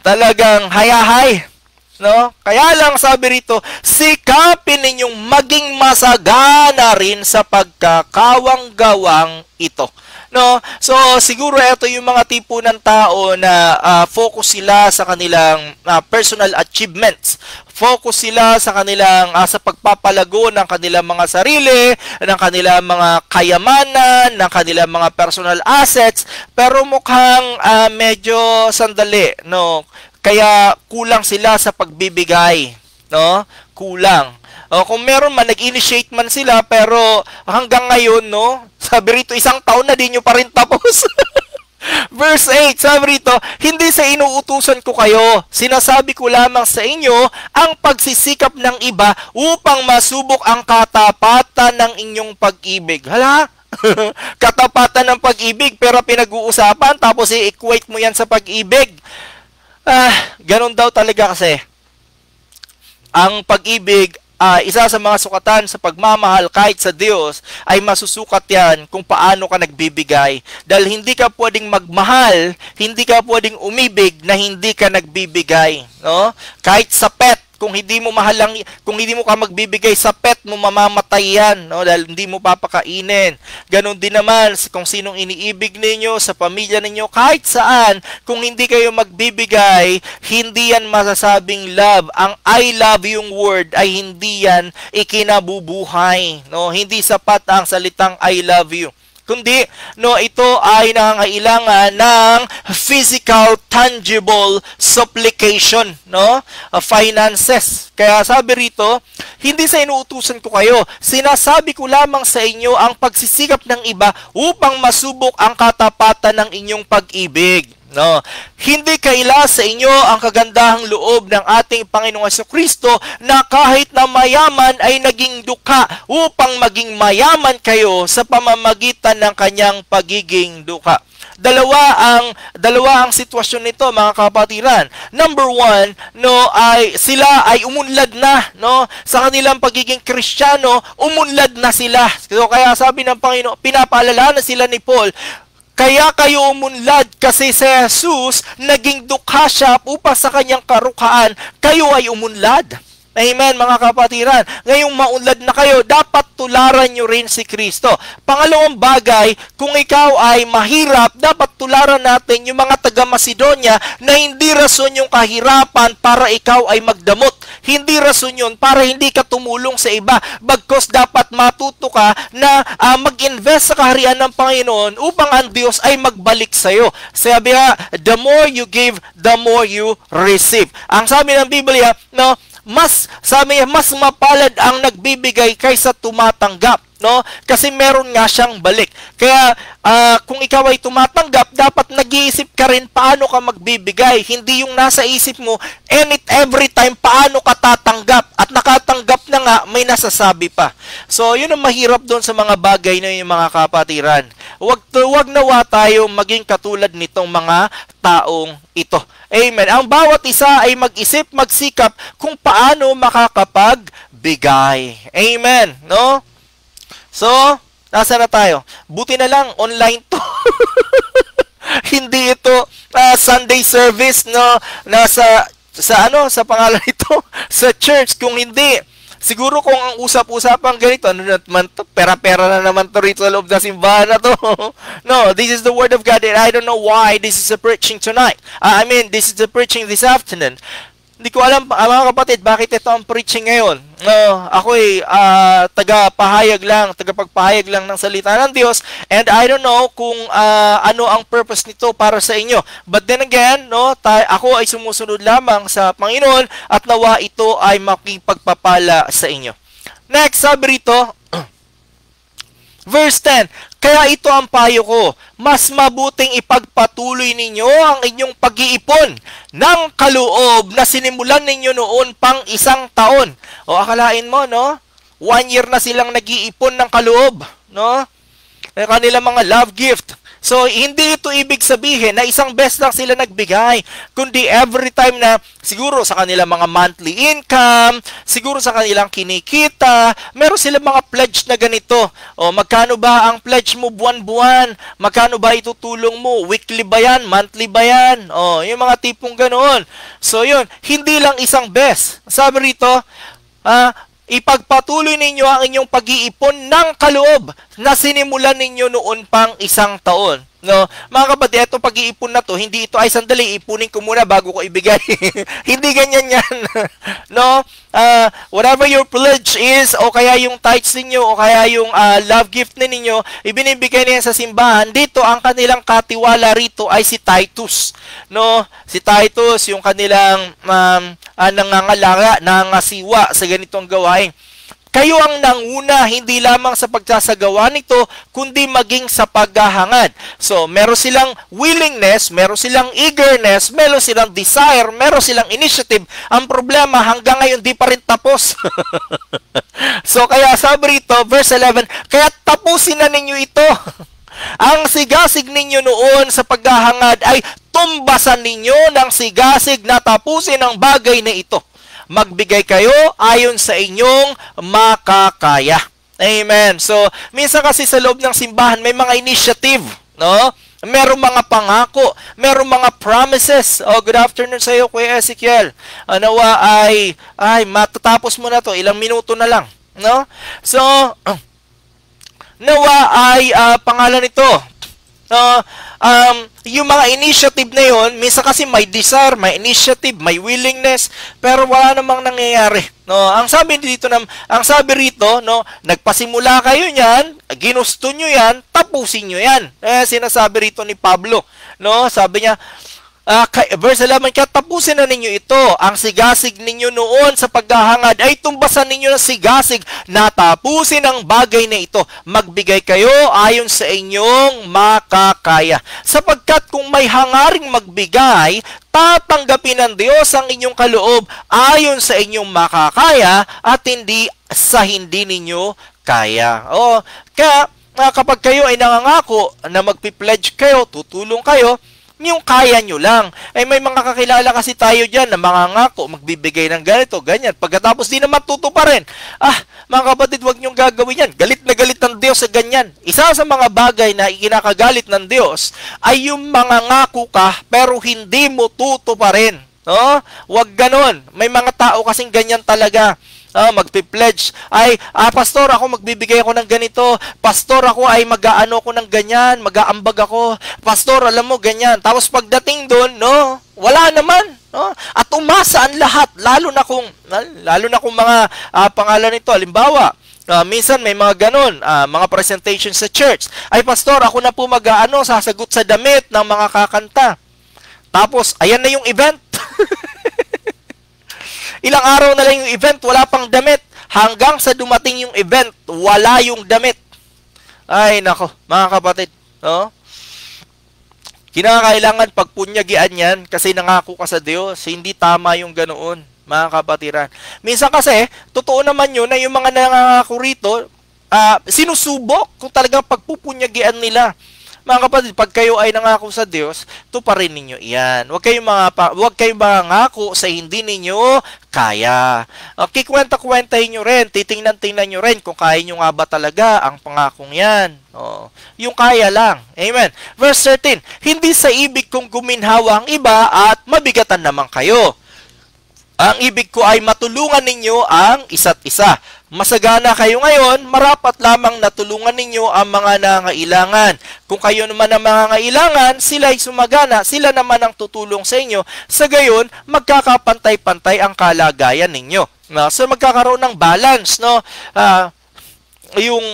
Talagang hayahay, no? Kaya lang sabi rito, sikapin ninyong maging masagana rin sa pagkakawang-gawang ito. No? So, siguro ito yung mga tipo ng tao na focus sila sa kanilang personal achievements. Focus sila sa kanilang sa pagpapalago ng kanilang mga sarili, ng kanilang mga kayamanan, ng kanilang mga personal assets, pero mukhang medyo sandali, no? Kaya kulang sila sa pagbibigay, no? Kulang. Kung meron man, nag-initiate man sila, pero hanggang ngayon, no? Sabi rito, 1 taon na din nyo pa rin tapos. Verse 8, sabi rito, hindi sa inuutusan ko kayo, sinasabi ko lamang sa inyo ang pagsisikap ng iba upang masubok ang katapatan ng inyong pag-ibig. Hala? Katapatan ng pag-ibig, pero pinag-uusapan, tapos i-equate mo yan sa pag-ibig. Ganun daw talaga kasi. Ang pag-ibig, isa sa mga sukatan sa pagmamahal kahit sa Diyos ay masusukat yan kung paano ka nagbibigay. Dahil hindi ka pwedeng magmahal, hindi ka pwedeng umibig na hindi ka nagbibigay. No? Kahit sa pet, kung hindi mo kung hindi mo ka magbibigay sa pet mo, mamamatay yan, no? Dahil hindi mo papakainin. Ganon din naman kung sinong iniibig ninyo, sa pamilya ninyo, kahit saan, kung hindi kayo magbibigay, hindi yan masasabing love. Ang I love yung word ay hindi yan ikinabubuhay, no? Hindi sapat ang salitang I love you. Kundi, no, ito ay nangangailangan ng physical, tangible supplication, no? Finances. Kaya sabi rito, hindi sa inuutusan ko kayo, sinasabi ko lamang sa inyo ang pagsisikap ng iba upang masubok ang katapatan ng inyong pag-ibig. No, hindi kaila sa inyo ang kagandahang loob ng ating Panginoong Jesucristo na kahit na mayaman ay naging dukha upang maging mayaman kayo sa pamamagitan ng kanyang pagiging dukha. Dalawa ang sitwasyon nito, mga kapatiran. Number one, no, ay sila ay umunlad na, no, sa kanilang pagiging Kristiyano, umunlad na sila. So kaya sabi ng Panginoon, pinapaalala na sila ni Paul, kaya kayo umunlad kasi si Jesus naging dukha siya upang sa kanyang karukhaan, kayo ay umunlad. Amen, mga kapatiran. Ngayong maunlad na kayo, dapat tularan nyo rin si Kristo. Pangalawang bagay, kung ikaw ay mahirap, dapat tularan natin yung mga taga-Macedonia na hindi rason yung kahirapan para ikaw ay magdamot. Hindi rason yun para hindi ka tumulong sa iba. Bagkus dapat matuto ka na mag-invest sa kaharian ng Panginoon upang ang Diyos ay magbalik sa iyo. Sabi nga, the more you give, the more you receive. Ang sabi ng Biblia, no, mas mapalad ang nagbibigay kaysa tumatanggap, no? Kasi meron nga siyang balik. Kaya kung ikaw ay tumatanggap, dapat nag-iisip ka rin paano ka magbibigay. Hindi yung nasa isip mo every time paano ka tatanggap, at nakatanggap na nga may nasasabi pa. So yun ang mahirap doon sa mga bagay na yung mga kapatiran. Wag nawa tayo maging katulad nitong mga taong ito. Amen. Ang bawat isa ay mag-isip, magsikap kung paano makakapagbigay. Amen. No? So, nasa na tayo? Buti na lang, online to. Hindi ito Sunday service, no? Sa pangalan ito? Sa church. Kung hindi, siguro kung ang usap-usapang ganito, ano naman to? Pera-pera na naman to rito sa loob ng simbahan na to. No, this is the Word of God, and I don't know why this is a preaching tonight. This is the preaching this afternoon. Hindi ko alam, mga kapatid, bakit ito ang preaching ngayon. Ako ay tagapagpahayag lang ng salita ng Diyos, and I don't know kung ano ang purpose nito para sa inyo. But then again, no, ako ay sumusunod lamang sa Panginoon, at nawa ito ay makipagpapala sa inyo. Next, sabi rito, verse 10, kaya ito ang payo ko, mas mabuting ipagpatuloy ninyo ang inyong pag-iipon ng kaloob na sinimulan ninyo noon pang 1 taon. O akalain mo, no? 1 year na silang nag-iipon ng kaloob, no? Kanilang mga love gift. So, hindi ito ibig sabihin na isang beses lang sila nagbigay, kundi every time na siguro sa kanilang mga monthly income, siguro sa kanilang kinikita, meron silang mga pledge na ganito. O, magkano ba ang pledge mo buwan-buwan? Magkano ba itutulong mo? Weekly ba yan? Monthly ba yan? O, yung mga tipong ganoon. So, yun. Hindi lang isang beses. Sabi rito, ipagpatuloy ninyo ang inyong pag-iipon ng kaloob na sinimulan ninyo noon pang 1 taon. No, mga kapatid, ito pag-iipon na to, hindi ito ay sandali, ipunin ko muna bago ko ibigay. Hindi ganyan yan. No, whatever your pledge is, o kaya yung tithes ninyo, o kaya yung love gift na ninyo, ibinibigay niya sa simbahan. Dito, ang kanilang katiwala rito ay si Titus. No, si Titus, yung kanilang nangangasiwa sa ganitong gawain. Kayo ang nanguna, hindi lamang sa pagsasagawa nito, kundi maging sa paghahangad. So, meron silang willingness, meron silang eagerness, meron silang desire, meron silang initiative. Ang problema, hanggang ngayon, di pa rin tapos. So, kaya sabi rito, verse 11, kaya tapusin na ninyo ito. Ang sigasig ninyo noon sa paghahangad ay tumbasan ninyo ng sigasig na tapusin ang bagay na ito. Magbigay kayo ayon sa inyong makakaya. Amen. So, minsan kasi sa loob ng simbahan may mga initiative, no? Merong mga pangako, merong mga promises. Oh, good afternoon sa iyo, Kuya Ezekiel. Nawa ay matatapos mo na to, ilang minuto na lang, no? So, nawa ay pangalan nito. Yung mga initiative na yun, minsan kasi may desire, may initiative, may willingness, pero wala namang nangyayari. No, ang sabi rito, no, nagpasimula kayo niyan, ginusto nyo yan, tapusin nyo yan. Sinasabi rito ni Pablo, no, sabi niya, Verse 11, kaya tapusin na ninyo ito. Ang sigasig ninyo noon sa paghahangad ay tumbasan ninyo ng sigasig na tapusin ang bagay na ito. Magbigay kayo ayon sa inyong makakaya. Sapagkat kung may hangaring magbigay, tatanggapin ng Diyos ang inyong kaloob ayon sa inyong makakaya at hindi sa hindi ninyo kaya. Kaya kapag kayo ay nangangako na magpi-pledge kayo, tutulong kayo, yung kaya nyo lang. May mga kakilala kasi tayo dyan na mangangako, magbibigay ng ganito, ganyan. Pagkatapos di naman tutuparin. Mga kapatid, huwag nyong gagawin yan. Galit na galit ng Diyos sa ganyan. Isa sa mga bagay na ikinakagalit ng Diyos ay yung mangangako ka pero hindi mo tutuparin. Huwag ganon. May mga tao kasing ganyan talaga. Magpi-pledge ay, pastor, ako magbibigay ako ng ganito. Pastor, ako ay mag-aano ko ng ganyan, mag-aambag ako. Pastor, alam mo, ganyan. Tapos pagdating doon, wala naman. At umasa ang lahat, lalo na kung mga pangalan nito. Halimbawa, minsan may mga ganon, mga presentation sa church. Ay, pastor, ako na po mag-aano, sasagot sa damit ng mga kakanta. Tapos, ayan na yung event. Ilang araw na lang yung event, wala pang damit. Hanggang sa dumating yung event, wala yung damit. Ay, nako, mga kapatid. Kinakailangan pagpunyagian yan kasi nangako ka sa Diyos. Hindi tama yung ganoon, mga kapatiran. Minsan kasi, totoo naman yun na yung mga nangako rito, sinusubok kung talagang pagpupunyagian nila. Mga kapatid, pag kayo ay nangako sa Diyos, tuparin ninyo iyan. Huwag kayong mangako sa hindi ninyo kaya. Okay, kwenta-kwentahin nyo rin, titingnan-tingnan nyo rin kung kaya nyo nga ba talaga ang pangakong yan. Yung kaya lang. Amen. Verse 13, hindi sa ibig kong guminhawa ang iba at mabigatan naman kayo. Ang ibig ko ay matulungan ninyo ang isa't isa. Masagana kayo ngayon, marapat lamang natulungan ninyo ang mga nangangailangan. Kung kayo naman ang mga ngailangan, sila'y sumagana, sila naman ang tutulong sa inyo. Sa gayon, magkakapantay-pantay ang kalagayan ninyo. So magkakaroon ng balance, yung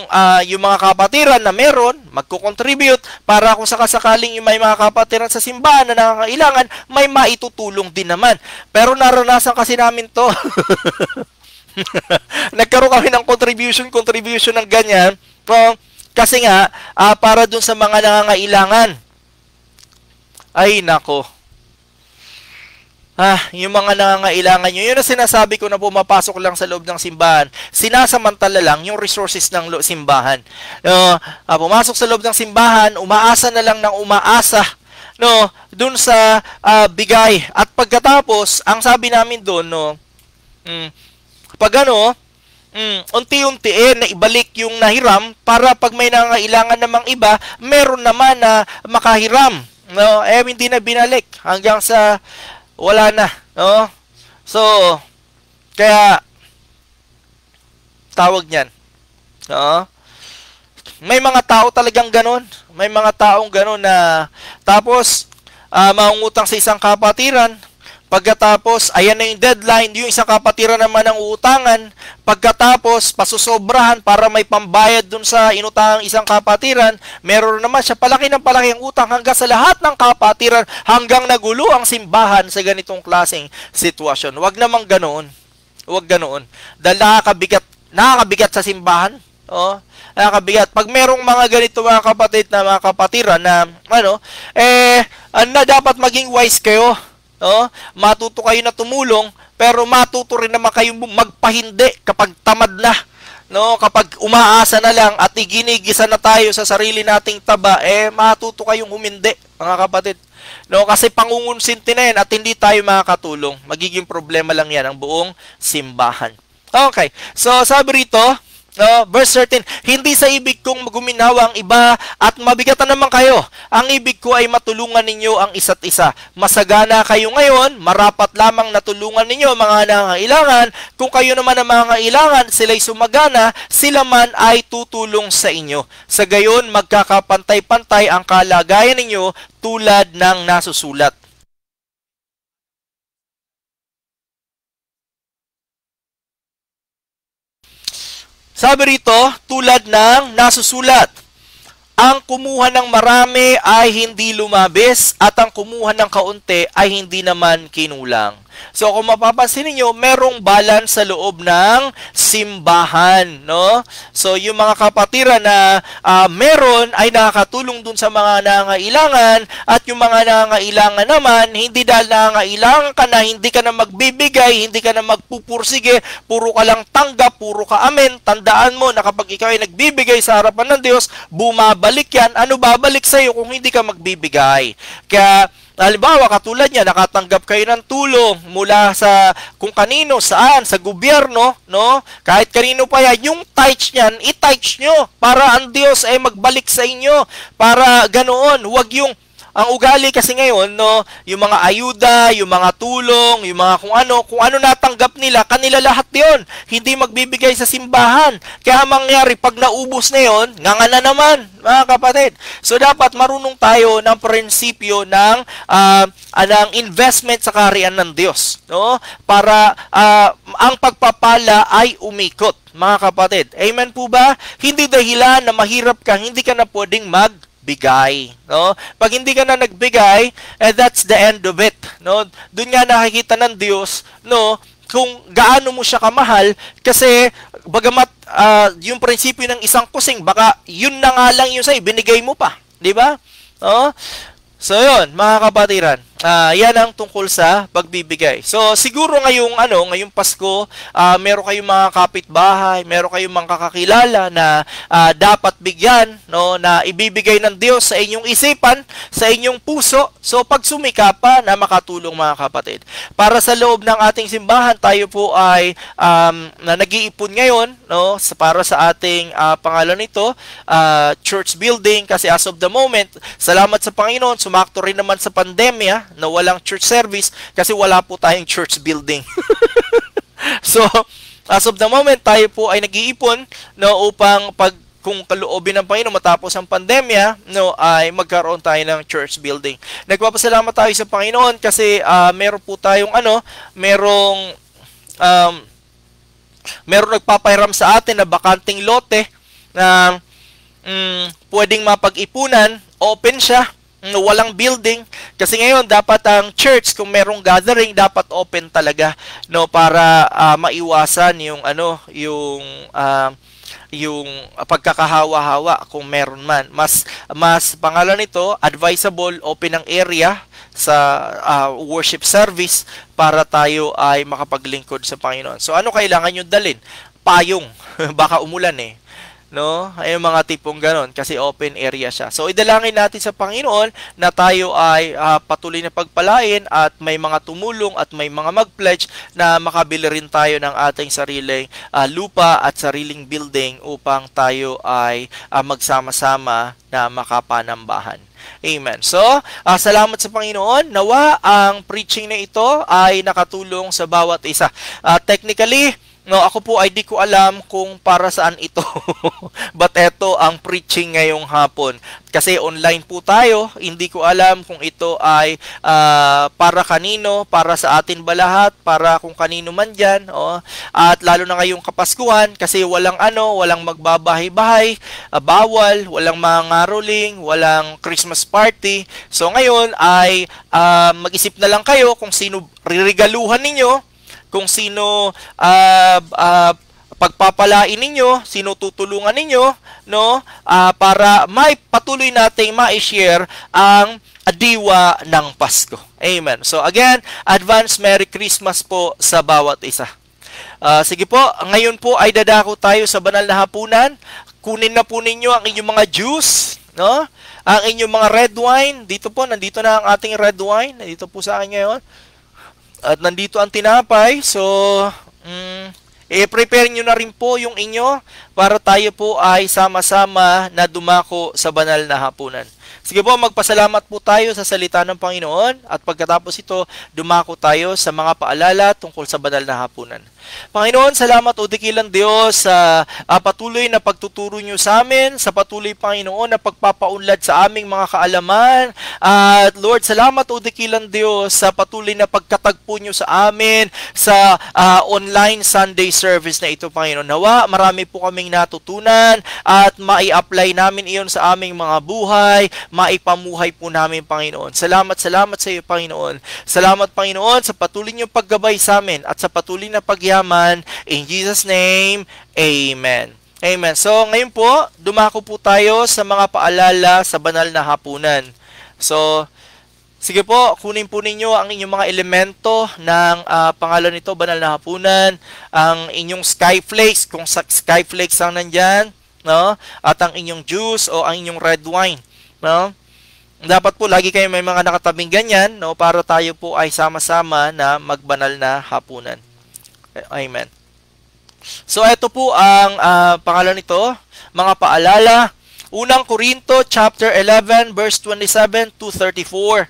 mga kapatiran na meron, magko-contribute para kung sakasakaling yung may mga kapatiran sa simbahan na nangangailangan, may maitutulong din naman. Pero naranasan kasi namin to. Nagkaroon kami ng contribution ng ganyan. Kasi nga, para dun sa mga nangangailangan. Ay, nako. Yung mga nangangailangan nyo, yun ang sinasabi ko na pumapasok lang sa loob ng simbahan. Sinasamantala lang yung resources ng simbahan. Pumasok sa loob ng simbahan, umaasa na lang ng umaasa dun sa bigay. At pagkatapos, ang sabi namin dun, pag unti-unti na ibalik yung nahiram para pag may nangangailangan namang iba, meron naman na makahiram. Hindi na binalik hanggang sa wala na. So, kaya tawag niyan. May mga tao talagang ganon. May mga taong ganon na tapos mangungutang sa isang kapatiran. Pagkatapos, ayan na yung deadline, yung isang kapatiran naman ang uutangan. Pagkatapos, pasusobrahan para may pambayad dun sa inutangang isang kapatiran. Meron naman siya palaki ng palaki ang utang hanggang sa lahat ng kapatiran hanggang nagulo ang simbahan sa ganitong klaseng sitwasyon. Huwag namang ganoon. Huwag ganoon. Dahil nakakabigat sa simbahan. Nakakabigat. Pag merong mga ganito mga kapatid na mga kapatiran na na dapat maging wise kayo. Matuto kayo na tumulong, pero matuto rin naman kayo magpahindi kapag tamad na. Kapag umaasa na lang at iginigisa na tayo sa sarili nating taba, matuto kayong humindi, mga kapatid. Kasi pangungunsinti na yan at hindi tayo makakatulong. Magiging problema lang yan ang buong simbahan. Okay, so sabi rito, verse 13, hindi sa ibig kong guminawa ang iba at mabigatan naman kayo. Ang ibig ko ay matulungan ninyo ang isa't isa. Masagana kayo ngayon, marapat lamang natulungan ninyo ang mga nangangailangan. Kung kayo naman ang mga nangangailangan, sila'y sumagana, sila man ay tutulong sa inyo. Sa gayon, magkakapantay-pantay ang kalagayan ninyo tulad ng nasusulat. Sabi rito, tulad ng nasusulat, ang kumuha ng marami ay hindi lumabis at ang kumuha ng kaunti ay hindi naman kinulang. So kung mapapansin niyo, merong balance sa loob ng simbahan, no? So yung mga kapatiran na meron ay nakakatulong dun sa mga nangangailangan, at yung mga nangangailangan naman, hindi dahil nangangailangan ka na, hindi ka na magbibigay, hindi ka na magpupursige, puro ka lang tanggap, puro ka amen. Tandaan mo na kapag ikaw ay nagbibigay sa harapan ng Diyos, bumabalik yan. Ano babalik sa iyo kung hindi ka magbibigay? Kaya halimbawa, katulad niya, nakatanggap kayo ng tulong mula sa kung kanino, saan, sa gobyerno, no? Kahit kanino pa yan, yung tithes niyan, i-tithes nyo para ang Diyos ay magbalik sa inyo. Para ganoon, huwag yung ang ugali kasi ngayon, no, yung mga ayuda, yung mga tulong, yung mga kung ano natanggap nila, kanila lahat 'yon. Hindi magbibigay sa simbahan. Kaya mangyari pag naubos na 'yon, nganga na naman, mga kapatid. So dapat marunong tayo ng prinsipyo ng investment sa kaharian ng Diyos, no? Para ang pagpapala ay umikot, mga kapatid. Amen po ba? Hindi dahilan na mahirap ka, hindi ka na pwedeng magbigay, no? Pag hindi ka na nagbigay, that's the end of it, no? Doon nga nakikita ng Diyos, no, kung gaano mo siya kamahal, kasi bagamat yung prinsipyo ng isang kusing, baka yun na nga lang yung sa'yo, binigay mo pa, di ba? No? So yun, mga kapatiran, yan ang tungkol sa pagbibigay. So siguro ngayong Pasko, meron kayong mga kapitbahay, meron kayong mga kakakilala na dapat bigyan, no, na ibibigay ng Diyos sa inyong isipan, sa inyong puso. So pagsumika pa na makatulong, mga kapatid. Para sa loob ng ating simbahan, tayo po ay na nag-iipon ngayon, no, para sa ating pangalan nito, church building, kasi as of the moment, salamat sa Panginoon, sumakto rin naman sa pandemya na walang church service kasi wala po tayong church building. So, as of the moment, tayo po ay nag-iipon, no, upang kung kaloobin ng Panginoon matapos ang pandemya, no, ay magkaroon tayo ng church building. Nagpapasalamat tayo sa Panginoon kasi meron po tayong merong nagpapahiram sa atin na bakanting lote na pwedeng mapag-ipunan, open siya, walang building, kasi ngayon dapat ang church, kung merong gathering, dapat open talaga, no, para maiwasan yung pagkakahawa-hawa kung meron man. Mas pangalan nito, advisable open ang area sa worship service para tayo ay makapaglingkod sa Panginoon. So ano kailangan nyo dalhin? Payong. Baka umulan no? Ay mga tipong ganon kasi open area siya. So idalangin natin sa Panginoon na tayo ay patuloy na pagpalain at may mga tumulong at may mga mag-pledge na makabili rin tayo ng ating sariling lupa at sariling building upang tayo ay magsama-sama na makapanambahan. Amen. So, salamat sa Panginoon. Nawa ang preaching na ito ay nakatulong sa bawat isa. Technically, no, ako po ay di ko alam kung para saan ito. But eto ang preaching ngayong hapon. Kasi online po tayo, hindi ko alam kung ito ay para kanino, para sa atin ba lahat, para kung kanino man dyan. At lalo na ngayong Kapaskuhan, kasi walang magbabahay-bahay, bawal, walang mga ngaroling, walang Christmas party. So ngayon ay mag-isip na lang kayo kung sino ririgaluhan ninyo, kung sino pagpapalain ninyo, sino tutulungan ninyo, no, para may patuloy nating ma-share ang diwa ng Pasko. Amen. So again, advance Merry Christmas po sa bawat isa. Sige po, ngayon po ay dadako tayo sa banal na hapunan. Kunin na po ninyo ang inyong mga juice, no? Ang inyong mga red wine. Nandito na ang ating red wine. Nandito po sa akin ngayon. At nandito ang tinapay, so prepare nyo na rin po yung inyo para tayo po ay sama-sama na dumako sa banal na hapunan. Sige po, magpasalamat po tayo sa salita ng Panginoon at pagkatapos ito, dumako tayo sa mga paalala tungkol sa banal na hapunan. Panginoon, salamat o dakilang Diyos sa patuloy na pagtuturo nyo sa amin, sa patuloy, Panginoon, na pagpapaunlad sa aming mga kaalaman. At Lord, salamat o dakilang Diyos sa patuloy na pagkatagpo nyo sa amin sa online Sunday service na ito, Panginoon. Nawa, marami po kaming natutunan at mai-apply namin iyon sa aming mga buhay, maipamuhay po namin, Panginoon. Salamat sa iyo, Panginoon. Salamat, Panginoon, sa patuloy nyo paggabay sa amin at sa patuloy na pagyaman. In Jesus' name, Amen. Amen. So, ngayon po, dumako po tayo sa mga paalala sa banal na hapunan. So, sige po, kunin po ninyo ang inyong mga elemento ng pangalan nito, banal na hapunan, ang inyong skyflakes, kung skyflakes ang nandyan, no? At ang inyong juice o ang inyong red wine, no? Dapat po lagi kayo may mga nakatabing ganyan, no, para tayo po ay sama-sama na magbanal na hapunan. Amen. So ito po ang pangalan nito, mga paalala. Unang Korinto chapter 11 verse 27 to 34.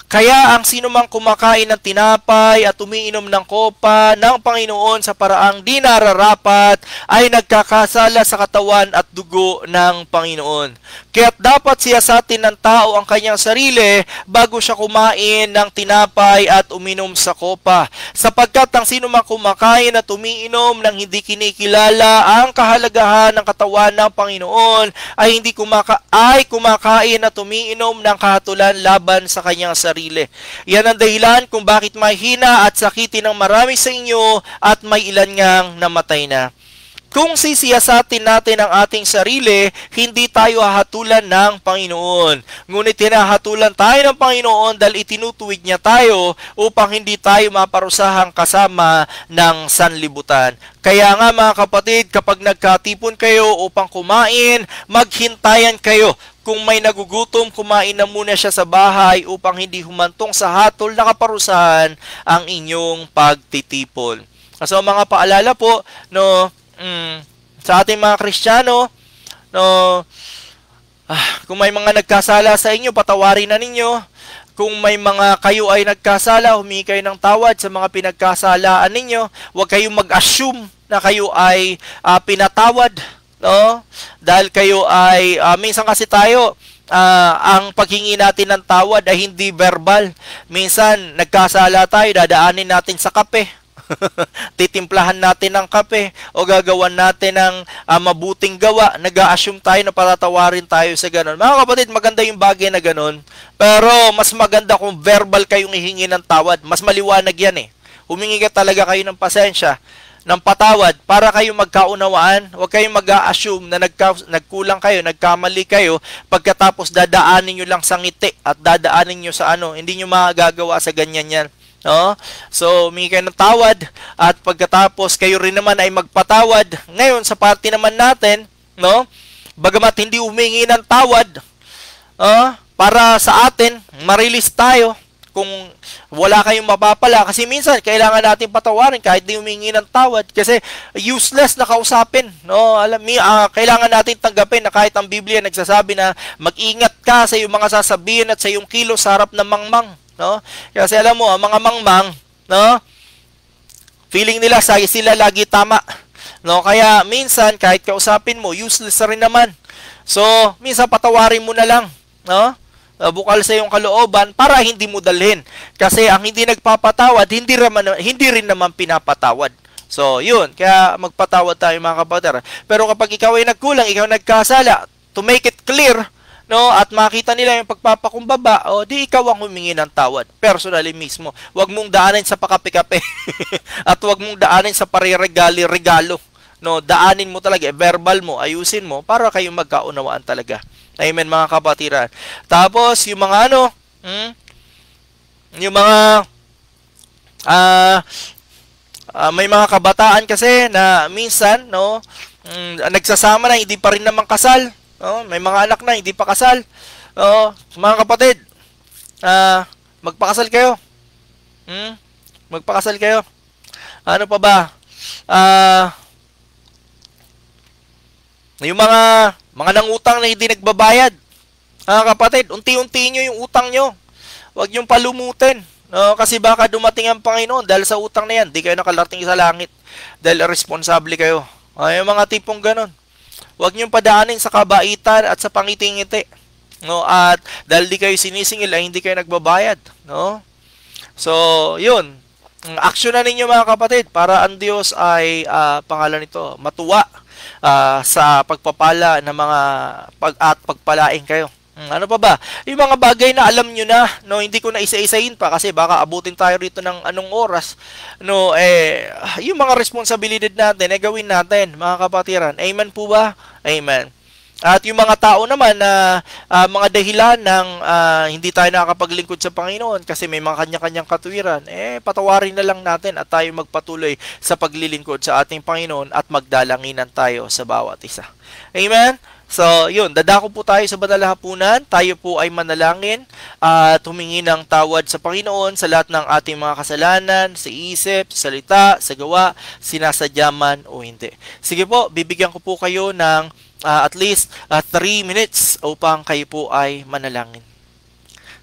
Kaya ang sino mang kumakain ng tinapay at umiinom ng kopa ng Panginoon sa paraang di nararapat ay nagkakasala sa katawan at dugo ng Panginoon. Kaya't dapat siyasatin ng tao ang kanyang sarili bago siya kumain ng tinapay at uminom sa kopa. Sapagkat ang sino mang kumakain at umiinom ng hindi kinikilala ang kahalagahan ng katawan ng Panginoon ay hindi kumakain at umiinom ng kahatulan laban sa kanyang sarili. Yan ang dahilan kung bakit mahina at sakitin ng marami sa inyo at may ilan ngang namatay na. Kung sisiyasatin natin ang ating sarili, hindi tayo hahatulan ng Panginoon. Ngunit hinahatulan tayo ng Panginoon dahil itinutuwid niya tayo upang hindi tayo maparusahang kasama ng sanlibutan. Kaya nga mga kapatid, kapag nagkatipon kayo upang kumain, maghintayan kayo. Kung may nagugutom, kumain na muna siya sa bahay upang hindi humantong sa hatol na kaparusahan ang inyong pagtitipon. So mga paalala po, no, sa ating mga Kristiyano, no, kung may mga nagkasala sa inyo, patawarin na ninyo. Kung may mga kayo ay nagkasala, humingi kayo ng tawad sa mga pinagkasalaan ninyo. Huwag kayong mag-assume na kayo ay pinatawad. No? Dahil kayo ay minsan kasi tayo ang paghingi natin ng tawad ay hindi verbal. Minsan nagkasala tayo, dadaanin natin sa kape. Titimplahan natin ng kape o gagawan natin ng mabuting gawa. Nag-a-assume tayo na patatawarin tayo sa ganun. Mga kapatid, maganda yung bagay na ganun. Pero mas maganda kung verbal kayong ihingi ng tawad. Mas maliwanag yan eh. Humingi ka talaga kayo ng pasensya, ng patawad para kayo magkaunawaan. Huwag kayong mag-a-assume na nagkulang kayo, nagkamali kayo, pagkatapos dadaanin nyo lang sa ngiti at dadaanin nyo sa ano. Hindi nyo magagawa sa ganyan yan. No? So, humingi kayo ng tawad at pagkatapos kayo rin naman ay magpatawad. Ngayon, sa party naman natin, no? Bagamat hindi humingi ng tawad, para sa atin, ma-release tayo kung wala kayong mapapala. Kasi minsan, kailangan natin patawarin kahit di humingi ng tawad. Kasi useless na kausapin. No? Kailangan natin tanggapin na kahit ang Biblia nagsasabi na mag-ingat ka sa iyong mga sasabihin at sa iyong kilos sa harap ng mangmang. No? Kasi alam mo, ang mga mangmang, no? Feeling nila sila lagi tama. No? Kaya minsan, kahit kausapin mo, useless rin naman. So, minsan patawarin mo na lang. No? Bukal sa iyong kalooban para hindi mo dalhin. Kasi ang hindi nagpapatawad, hindi rin naman pinapatawad. So, yun. Kaya magpatawad tayo mga kapatid. Pero kapag ikaw ay nagkulang, ikaw nagkasala, to make it clear, no, at makita nila yung pagpapakumbaba, di ikaw ang humingi ng tawad. Personally mismo. Huwag mong daanin sa pakape-kape. At huwag mong daanin sa pariregali-regalo. No, daanin mo talaga, verbal mo, ayusin mo para kayong magkaunawaan talaga. Amen mga kapatiran. Tapos yung mga yung mga may mga kabataan kasi na minsan, no, nagsasama na hindi pa rin naman kasal. No, may mga anak na hindi pa kasal. Mga kapatid, magpakasal kayo. Magpakasal kayo. Ano pa ba? Yung mga nangutang na hindi nagbabayad. Mga kapatid, unti-unti nyo yung utang nyo. Huwag nyong palumutin. No, kasi baka dumating ang Panginoon dahil sa utang na yan, di kayo nakarating sa langit dahil responsable kayo. Ay, yung mga tipong ganon. Huwag niyong padaanin sa kabaitan at sa pangiti-ngiti. No, at dahil di kayo sinisingil ay hindi kayo nagbabayad, no? So, yun. Aksyon na ninyo mga kapatid para ang Diyos ay pangalan nito, matuwa sa pagpapala ng mga pagpalain kayo. Ano pa ba? Yung mga bagay na alam nyo na, no, hindi ko na isa-isahin pa kasi baka abutin tayo rito ng anong oras. No, yung mga responsibilidad natin, gawin natin, mga kapatiran. Amen po ba? Amen. At yung mga tao naman na mga dahilan ng hindi tayo nakakapaglingkod sa Panginoon kasi may mga kanya-kanyang katuwiran, patawarin na lang natin at tayo magpatuloy sa paglilingkod sa ating Panginoon at magdalanginan tayo sa bawat isa. Amen? So, yun, dadako po tayo sa banal na hapunan. Tayo po ay manalangin at humingi ng tawad sa Panginoon sa lahat ng ating mga kasalanan, sa isip, sa salita, sa gawa, sinasadya man o hindi. Sige po, bibigyan ko po kayo ng at least 3 minutes upang kayo po ay manalangin.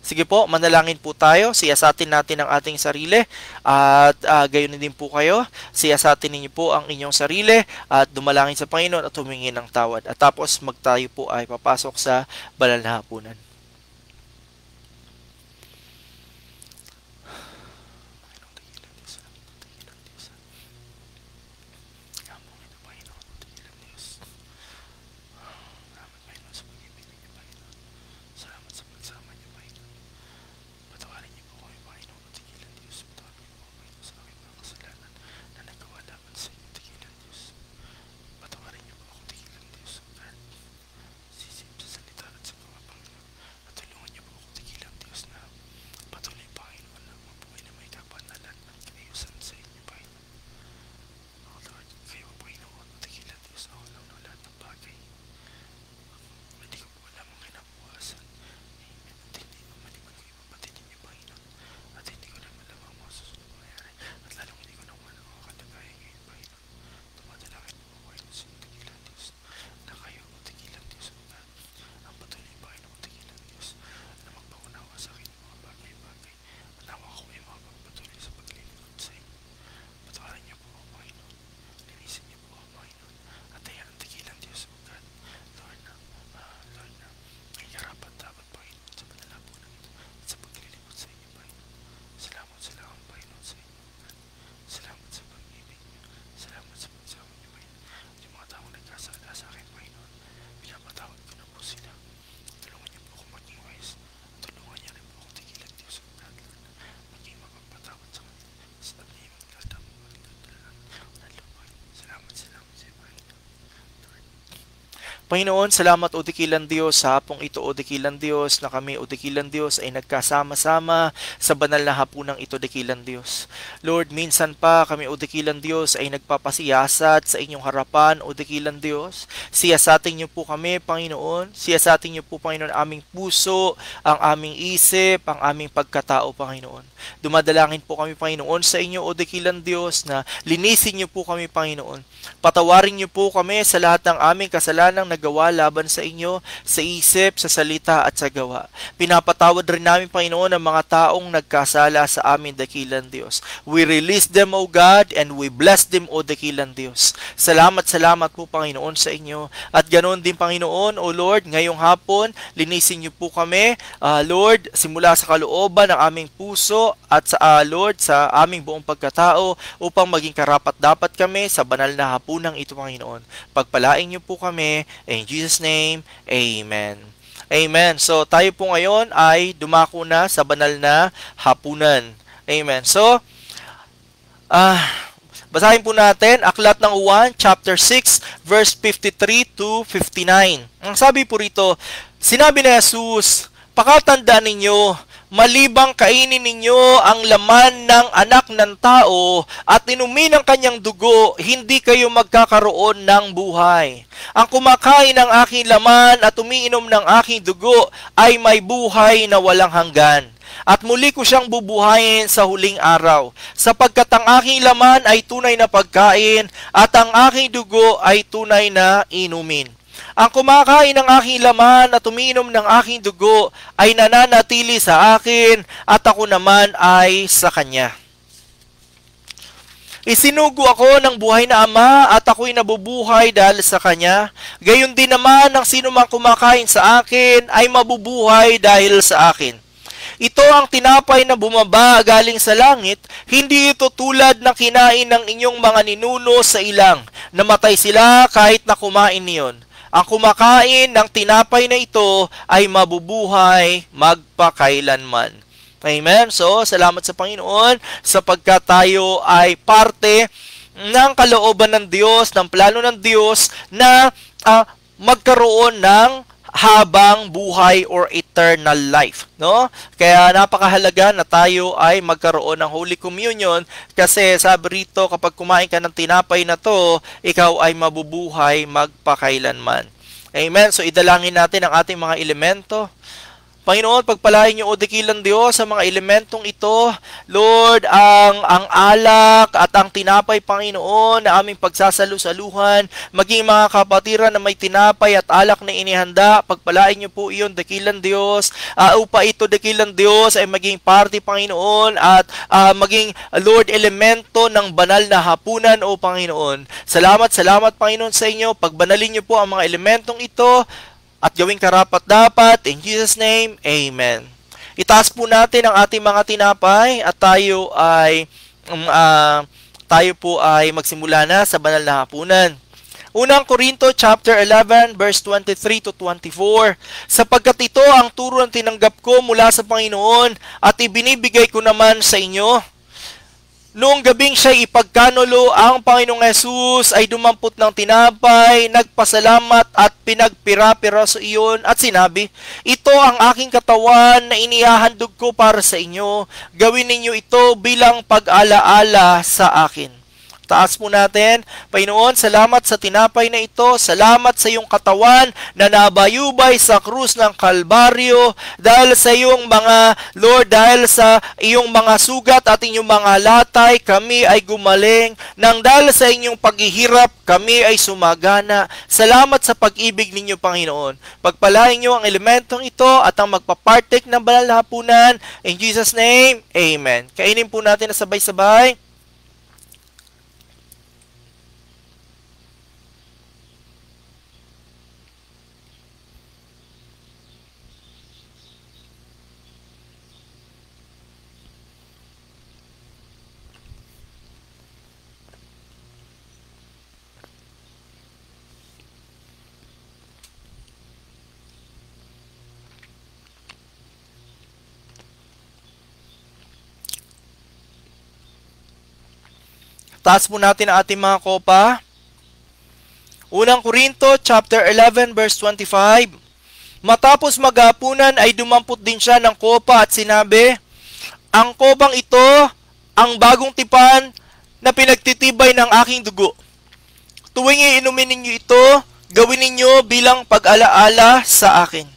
Sige po, manalangin po tayo. Siyasatin natin ang ating sarili at gayon din po kayo. Siyasatin ninyo po ang inyong sarili at dumalangin sa Panginoon at humingi ng tawad. At tapos magtayo po ay papasok sa banal na hapunan. Panginoon, salamat o dakilang Diyos sa hapong ito o dakilang Diyos na kami o dakilang Diyos ay nagkasama-sama sa banal na hapunang ito dakilang Diyos. Lord, minsan pa kami o dakilang Diyos ay nagpapasiyasat sa inyong harapan o dakilang Diyos. Siyasatin niyo po kami, Panginoon. Siyasatin niyo po, Panginoon, aming puso, ang aming isip, ang aming pagkatao, Panginoon. Dumadalangin po kami, Panginoon, sa inyo o dakilang Diyos na linisin niyo po kami, Panginoon. Patawarin niyo po kami sa lahat ng aming kasalanang nagawa laban sa inyo, sa isip, sa salita at sa gawa. Pinapatawad rin namin, Panginoon, ang mga taong nagkasala sa amin, dakilang Diyos. We release them, O God, and we bless them, O dakilang Diyos. Salamat po, Panginoon, sa inyo. At ganoon din, Panginoon, O Lord, ngayong hapon, linisin niyo po kami, Lord, simula sa kalooban ng aming puso at sa Lord, sa aming buong pagkatao upang maging karapat-dapat kami sa banal na hapunang ito, Panginoon. Pagpalain niyo po kami. In Jesus' name, Amen. Amen. So, tayo po ngayon ay dumako na sa banal na hapunan. Amen. So, basahin po natin, Aklat ng Juan, chapter 6, verse 53 to 59. Ang sabi po rito, sinabi ni Jesus, pakatandaan ninyo, malibang kainin ninyo ang laman ng anak ng tao at inumin ang kanyang dugo, hindi kayo magkakaroon ng buhay. Ang kumakain ng aking laman at umiinom ng aking dugo ay may buhay na walang hanggan. At muli ko siyang bubuhayin sa huling araw, sapagkat ang aking laman ay tunay na pagkain at ang aking dugo ay tunay na inumin. Ang kumakain ng aking laman at umiinom ng aking dugo ay nananatili sa akin at ako naman ay sa kanya. Isinugo ako ng buhay na Ama at ako'y nabubuhay dahil sa Kanya. Gayon din naman ang sino mang kumakain sa akin ay mabubuhay dahil sa akin. Ito ang tinapay na bumaba galing sa langit, hindi ito tulad ng kinain ng inyong mga ninuno sa ilang. Namatay sila kahit na kumain niyon. Ang kumakain ng tinapay na ito ay mabubuhay magpakailanman. Amen. So, salamat sa Panginoon sapagkat tayo ay parte ng kalooban ng Diyos, ng plano ng Diyos na magkaroon ng habang buhay or eternal life, no? Kaya napakahalaga na tayo ay magkaroon ng Holy Communion kasi sabi rito kapag kumain ka ng tinapay na to, ikaw ay mabubuhay magpakailanman. Amen. So, idalangin natin ang ating mga elemento. Panginoon, pagpalain niyo o dakilang Diyos sa mga elementong ito. Lord, ang alak at ang tinapay, Panginoon, na aming pagsasalu-saluhan, maging mga kapatiran na may tinapay at alak na inihanda, pagpalain niyo po iyon, dakilang Diyos. Upa ito, dakilang Diyos, ay maging party, Panginoon, at maging, Lord, elemento ng banal na hapunan, o Panginoon. Salamat, Panginoon, sa inyo. Pagbanalin niyo po ang mga elementong ito, at gawing karapat-dapat. In Jesus' name, Amen. Itaas po natin ang ating mga tinapay at tayo po ay magsimula na sa banal na hapunan. Unang Korinto chapter 11 verse 23 to 24. Sapagkat ito ang turo na tinanggap ko mula sa Panginoon at ibinibigay ko naman sa inyo. Noong gabing siya ipagkanulo, ang Panginoong Hesus ay dumampot ng tinapay, nagpasalamat at pinagpira-piraso iyon at sinabi, ito ang aking katawan na inihahandog ko para sa inyo. Gawin ninyo ito bilang pag-alaala sa akin. Taas po natin. Panginoon, salamat sa tinapay na ito. Salamat sa iyong katawan na nabayubay sa krus ng Kalbaryo. Dahil sa iyong mga, Lord, dahil sa iyong mga sugat at inyong mga latay, kami ay gumaling. Nang dahil sa inyong paghihirap, kami ay sumagana. Salamat sa pag-ibig ninyo, Panginoon. Pagpalain niyo ang elementong ito at ang magpapartek ng banal na hapunan. In Jesus' name, Amen. Kainin po natin na sabay-sabay. Taas po natin ang ating mga kopa. Unang Korinto, chapter 11, verse 25. Matapos maghapunan ay dumampot din siya ng kopa at sinabi, ang kopang ito, ang bagong tipan na pinagtitibay ng aking dugo. Tuwing iinumin ninyo ito, gawin ninyo bilang pag-alaala sa akin.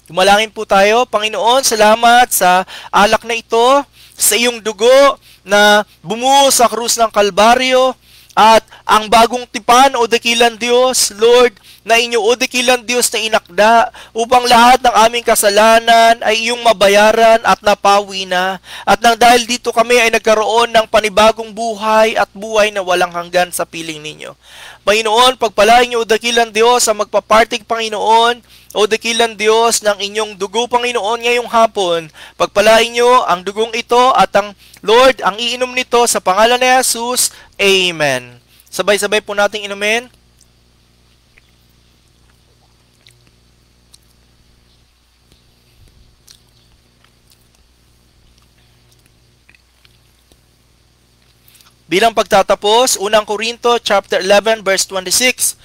Tumalangin po tayo. Panginoon, salamat sa alak na ito, sa iyong dugo na bumuo sa krus ng Kalbaryo at ang bagong tipan o dakilang Diyos, Lord, na inyo o dakilang Diyos na inakda upang lahat ng aming kasalanan ay iyong mabayaran at napawi na. At nang dahil dito kami ay nagkaroon ng panibagong buhay at buhay na walang hanggan sa piling ninyo. Panginoon, pagpalain niyo o dakilang Diyos ang magpapartig, Panginoon, o dakilang Diyos ng inyong dugo, Panginoon, ngayong hapon. Pagpalain niyo ang dugong ito at ang Lord, ang iinom nito sa pangalan ni Jesus. Amen. Sabay-sabay po nating inumin. Bilang pagtatapos, unang Korinto chapter 11 verse 26.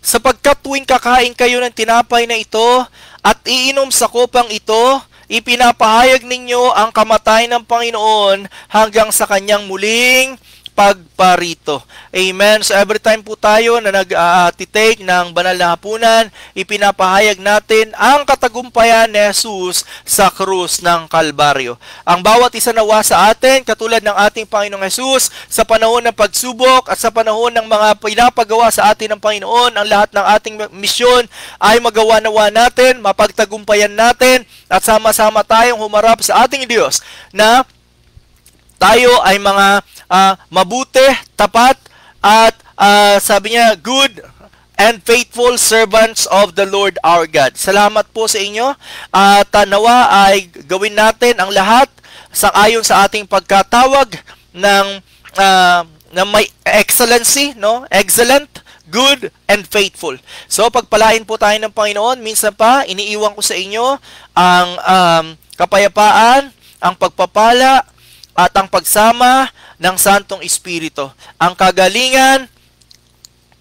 Sapagkat tuwing kakain kayo ng tinapay na ito at iinom sa kopang ito, ipinapahayag ninyo ang kamatayan ng Panginoon hanggang sa kanyang muling pagparito. Amen. So every time po tayo na nag-take ng banal na hapunan, ipinapahayag natin ang katagumpayan ni Jesus sa krus ng Kalbaryo. Ang bawat isa nawa sa atin, katulad ng ating Panginoong Jesus, sa panahon ng pagsubok at sa panahon ng mga pinapagawa sa atin ng Panginoon, ang lahat ng ating misyon ay magawa nawa natin, mapagtagumpayan natin, at sama-sama tayong humarap sa ating Diyos na tayo ay mga mabuti, tapat, at sabi niya, good and faithful servants of the Lord our God. Salamat po sa inyo, at nawa ay gawin natin ang lahat ayon sa ating pagkatawag ng may excellency, no? Excellent, good, and faithful. So, pagpalain po tayo ng Panginoon. Minsan pa, iniiwan ko sa inyo ang kapayapaan, ang pagpapala, at ang pagsama ng Santong Espiritu. Ang kagalingan,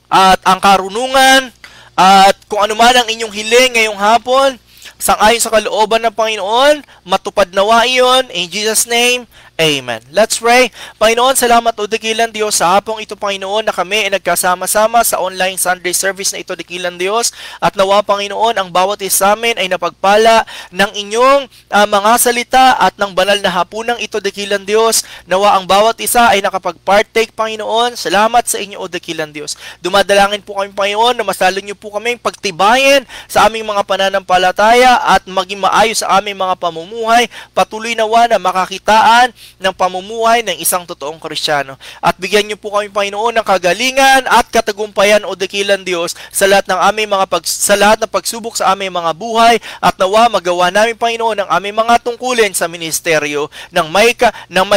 at ang karunungan, at kung ano man ang inyong hiling ngayong hapon, sangayon sa kalooban ng Panginoon, matupad nawa iyon. In Jesus' name, Amen. Let's pray. Panginoon, salamat o dakilang Diyos sa hapong ito, Panginoon, na kami ay nagkasama-sama sa online Sunday service na ito, dakilang Diyos. At nawa, Panginoon, ang bawat isa sa amin ay napagpala ng inyong mga salita at ng banal na hapunang ito, dakilang Diyos. Nawa, ang bawat isa ay nakapag-partake, Panginoon. Salamat sa inyo, o dakilang Diyos. Dumadalangin po kami, Panginoon, na mas lalo niyo po kaming pagtibayin sa aming mga pananampalataya at maging maayos sa aming mga pamumuhay. Patuloy nawa na makakitaan ng pamumuhay ng isang totoong Kristiyano. At bigyan niyo po kami, Panginoon, ng kagalingan at katagumpayan, o dakilang Diyos, sa lahat ng aming sa lahat ng pagsubok sa aming mga buhay, at nawa magawa namin, Panginoon, ang aming mga tungkulin sa ministeryo ng may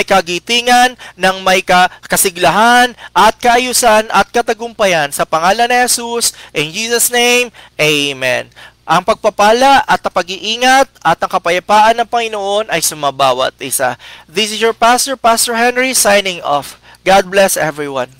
kagitingan, ng may kasiglahan at kaayusan at katagumpayan sa pangalan ni Jesus. In Jesus' name, Amen. Ang pagpapala at ang pag-iingat at ang kapayapaan ng Panginoon ay sumabawat isa. This is your pastor, Pastor Henry, signing off. God bless everyone.